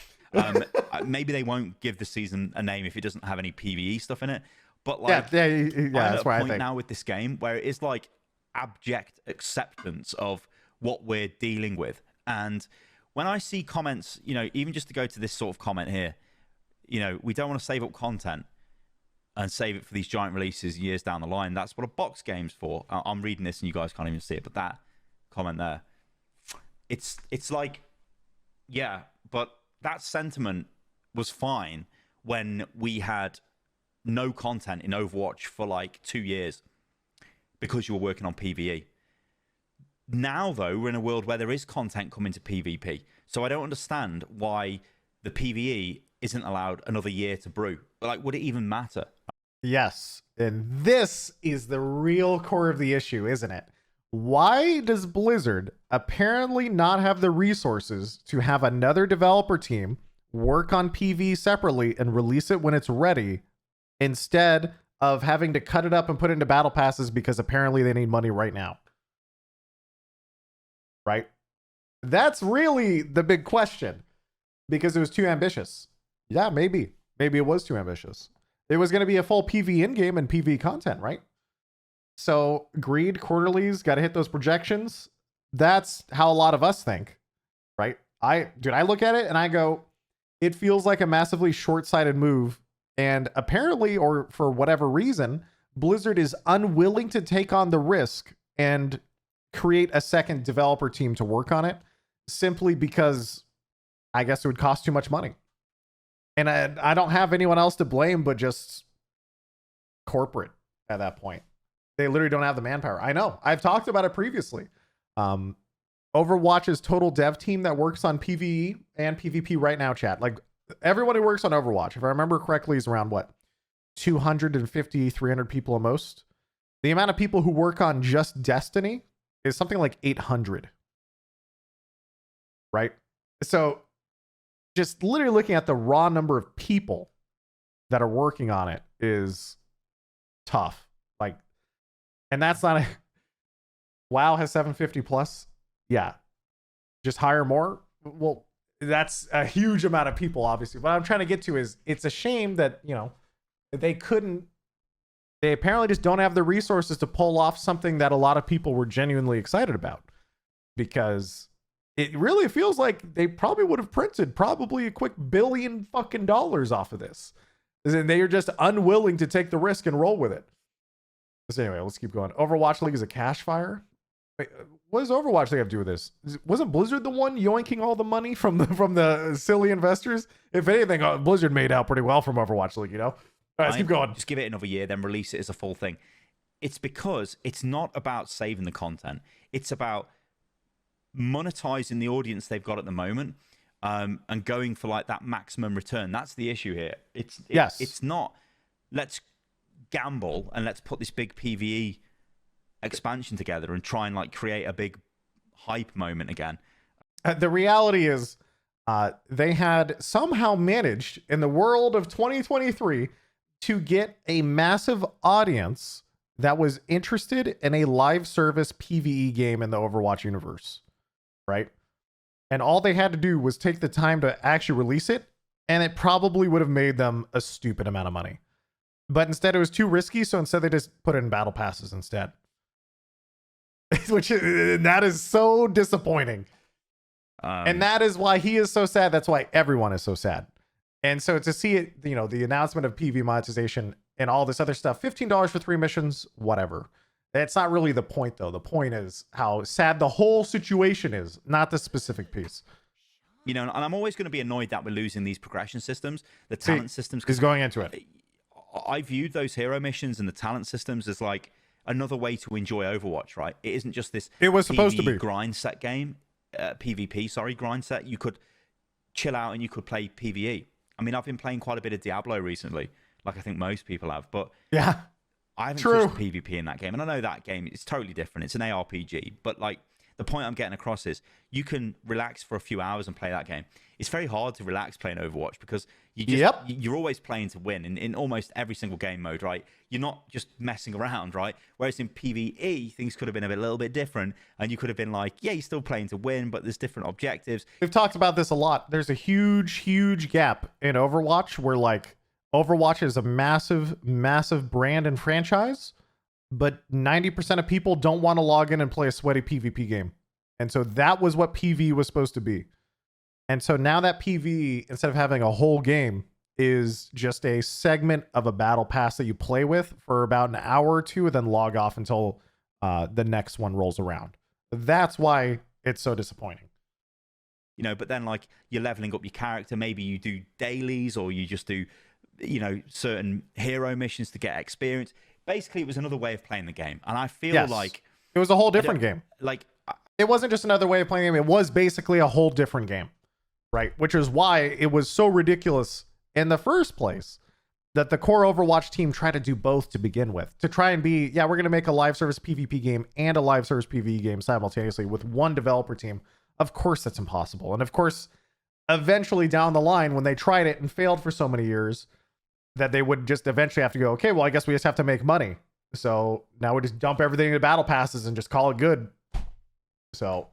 Maybe they won't give the season a name if it doesn't have any PVE stuff in it. But like, yeah, that's why I point think now with this game where it is like abject acceptance of what we're dealing with. And when I see comments, you know, even just to go to this sort of comment here, you know, we don't want to save up content and save it for these giant releases years down the line. That's what a box game's for. I'm reading this and you guys can't even see it, but that comment there, it's like, yeah, but that sentiment was fine when we had no content in Overwatch for like 2 years because you were working on PvE. Now, though, we're in a world where there is content coming to PvP. So I don't understand why the PvE isn't allowed another year to brew. Like, would it even matter? yes. And this is the real core of the issue, isn't it? Why does Blizzard apparently not have the resources to have another developer team work on PvE separately and release it when it's ready, instead of having to cut it up and put it into battle passes because apparently they need money right now? Right? That's really the big question, because it was too ambitious. Yeah, maybe it was too ambitious. It was going to be a full PvE in-game and PvE content, right? So greed, quarterlies, got to hit those projections. That's how a lot of us think, right? I look at it and I go, it feels like a massively short-sighted move. And apparently, or for whatever reason, Blizzard is unwilling to take on the risk and create a second developer team to work on it, simply because I guess it would cost too much money. And I don't have anyone else to blame but just corporate at that point. They literally don't have the manpower. I know. I've talked about it previously. Overwatch's total dev team that works on PvE and PvP right now, chat. Like, everyone who works on Overwatch, if I remember correctly, is around what? 250, 300 people at most. The amount of people who work on just Destiny is something like 800. Right? So just literally looking at the raw number of people that are working on it is tough. Like, and that's not a WoW has 750 plus. Yeah. Just hire more. Well, that's a huge amount of people, obviously. What I'm trying to get to is, it's a shame that, you know, they apparently just don't have the resources to pull off something that a lot of people were genuinely excited about, because it really feels like they probably would have printed probably a quick $1 billion fucking dollars off of this. And they are just unwilling to take the risk and roll with it. So anyway, let's keep going. Overwatch League is a cash fire. Wait, what does Overwatch League have to do with this? Wasn't Blizzard the one yoinking all the money from the silly investors? If anything, Blizzard made out pretty well from Overwatch League, you know? All right, let's keep going. Just give it another year, then release it as a full thing. It's because it's not about saving the content. It's about monetizing the audience they've got at the moment, and going for like that maximum return. That's the issue here. It's not, let's gamble and let's put this big PvE expansion together and try and like create a big hype moment again. The reality is, they had somehow managed in the world of 2023 to get a massive audience that was interested in a live service PvE game in the Overwatch universe, right? And all they had to do was take the time to actually release it, and it probably would have made them a stupid amount of money. But instead, it was too risky, so instead they just put it in battle passes instead. That is so disappointing. And that is why he is so sad. That's why everyone is so sad. And so to see it, you know, the announcement of PV monetization and all this other stuff, $15 for 3 missions, whatever. That's not really the point, though. The point is how sad the whole situation is, not the specific piece. You know, and I'm always going to be annoyed that we're losing these progression systems, the talent systems. He's going into it. I viewed those hero missions and the talent systems as like another way to enjoy Overwatch, right? It isn't just this it was supposed to be grind set game, PvP, sorry, grind set. You could chill out and you could play PvE. I mean, I've been playing quite a bit of Diablo recently, like I think most people have, but yeah, I haven't touched PvP in that game. And I know that game is totally different. It's an ARPG, but like the point I'm getting across is you can relax for a few hours and play that game. It's very hard to relax playing Overwatch because you're always playing to win in almost every single game mode, right? You're not just messing around, right? Whereas in PVE, things could have been a little bit different, and you could have been like, yeah, you're still playing to win, but there's different objectives. We've talked about this a lot. There's a huge gap in Overwatch where like Overwatch is a massive brand and franchise, but 90% of people don't want to log in and play a sweaty PvP game. And so that was what PvE was supposed to be. And so now that PvE, instead of having a whole game, is just a segment of a battle pass that you play with for about an hour or two and then log off until the next one rolls around. That's why it's so disappointing. You know, but then like you're leveling up your character. Maybe you do dailies or you just do, you know, certain hero missions to get experience. Basically, it was another way of playing the game. And I feel like it was a whole different game. Like it wasn't just another way of playing the game. It was basically a whole different game. Right, which is why it was so ridiculous in the first place that the core Overwatch team tried to do both to begin with, to try and be, yeah, we're going to make a live service PvP game and a live service PvE game simultaneously with one developer team. Of course, that's impossible. And of course, eventually down the line, when they tried it and failed for so many years, that they would just eventually have to go, okay, well, I guess we just have to make money. So now we just dump everything into battle passes and just call it good. So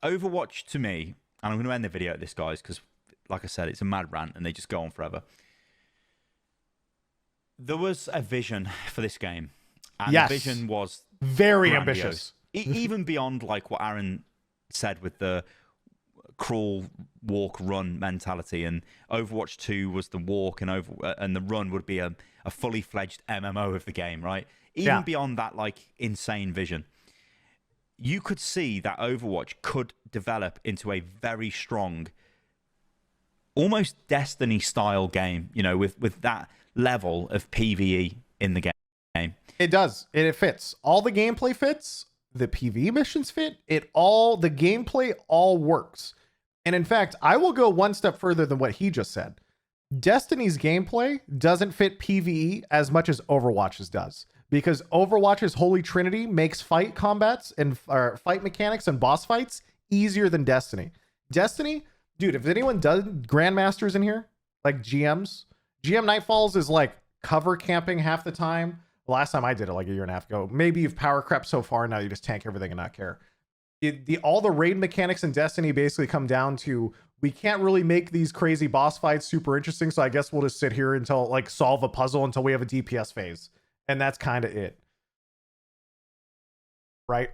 Overwatch to me, and I'm going to end the video at this, guys, because, like I said, it's a mad rant and they just go on forever. There was a vision for this game. And the vision was very grandiose. ambitious. Even beyond like what Aaron said with the crawl, walk, run mentality. And Overwatch 2 was the walk and the run would be a fully fledged MMO of the game, right? Even beyond that like insane vision. You could see that Overwatch could develop into a very strong, almost Destiny-style game, you know, with that level of PvE in the game. It does. It fits. All the gameplay fits. The PvE missions fit. The gameplay all works. And in fact, I will go one step further than what he just said. Destiny's gameplay doesn't fit PvE as much as Overwatch's does. Because Overwatch's Holy Trinity makes fight combats and fight mechanics and boss fights easier than Destiny. Destiny, dude, if anyone does Grandmasters in here, like GM Nightfalls is like cover camping half the time. The last time I did it like a year and a half ago. Maybe you've power crept so far now you just tank everything and not care. All the raid mechanics in Destiny basically come down to we can't really make these crazy boss fights super interesting, so I guess we'll just sit here until like solve a puzzle until we have a DPS phase. And that's kind of it. Right?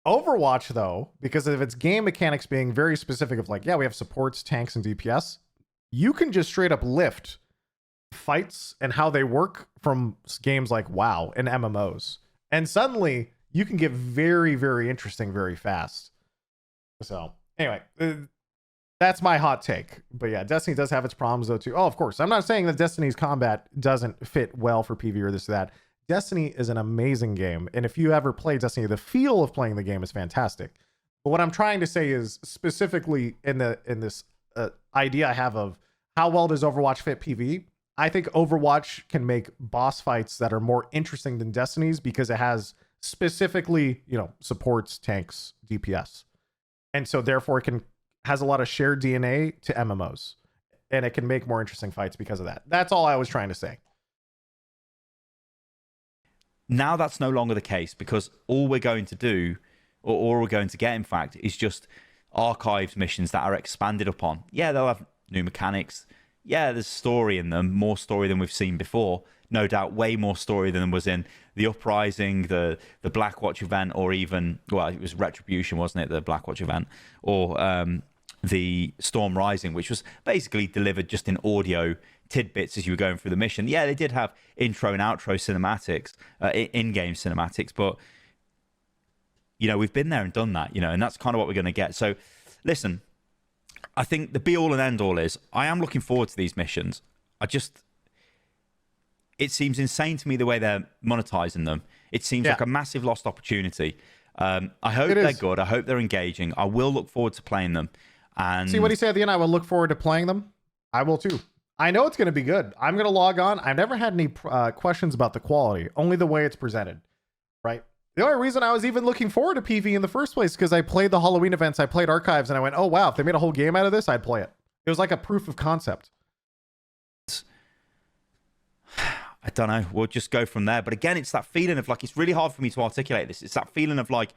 Overwatch, though, because of its game mechanics being very specific of like, yeah, we have supports, tanks, and DPS, you can just straight up lift fights and how they work from games like WoW and MMOs. And suddenly, you can get very, very interesting very fast. So, anyway, that's my hot take. But yeah, Destiny does have its problems though too. Oh, of course. I'm not saying that Destiny's combat doesn't fit well for PvE or this or that. Destiny is an amazing game. And if you ever play Destiny, the feel of playing the game is fantastic. But what I'm trying to say is specifically in this idea I have of how well does Overwatch fit PvE? I think Overwatch can make boss fights that are more interesting than Destiny's because it has specifically, you know, supports, tanks, DPS. And so therefore it has a lot of shared DNA to MMOs, and it can make more interesting fights because of that. That's all I was trying to say. Now that's no longer the case because all we're going to do, or all we're going to get, in fact, is just archived missions that are expanded upon. Yeah, they'll have new mechanics. Yeah, there's story in them, more story than we've seen before. No doubt, way more story than was in the Uprising, the Blackwatch event, or even, well, it was Retribution, wasn't it? The Blackwatch event, or the Storm Rising, which was basically delivered just in audio tidbits as you were going through the mission. Yeah, they did have intro and outro cinematics, in-game cinematics, but you know, we've been there and done that, you know, and that's kind of what we're going to get. So, listen, I think the be-all and end-all is I am looking forward to these missions. It seems insane to me the way they're monetizing them. It seems like a massive lost opportunity. I hope they're good. I hope they're engaging. I will look forward to playing them. And see what he said at the end. I will look forward to playing them. I will too. I know it's going to be good. I'm going to log on. I've never had any questions about the quality, only the way it's presented. Right? The only reason I was even looking forward to PvE in the first place because I played the Halloween events, I played Archives, and I went, oh wow, if they made a whole game out of this, I'd play it. It was like a proof of concept. I don't know. We'll just go from there. But again, it's that feeling of like, it's really hard for me to articulate this. It's that feeling of like,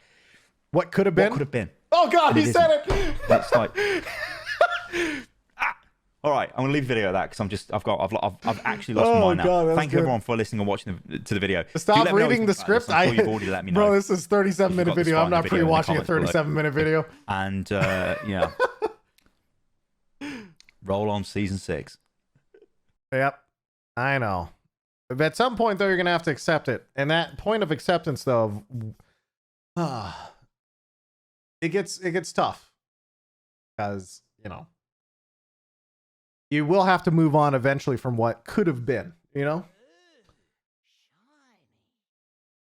what could have been? What could have been? Oh God, he said it. It's like, all right, I'm gonna leave the video at that because I've actually lost my mind now. God, Thank you everyone for listening and watching to the video. Stop reading the script. I'm sure you've already let me know. Bro, this is 37-minute video. I'm not pre-watching a 37-minute video. And yeah, roll on season 6. Yep, I know. At some point though, you're gonna have to accept it, and that point of acceptance though, it gets tough because you know. You will have to move on eventually from what could have been, you know?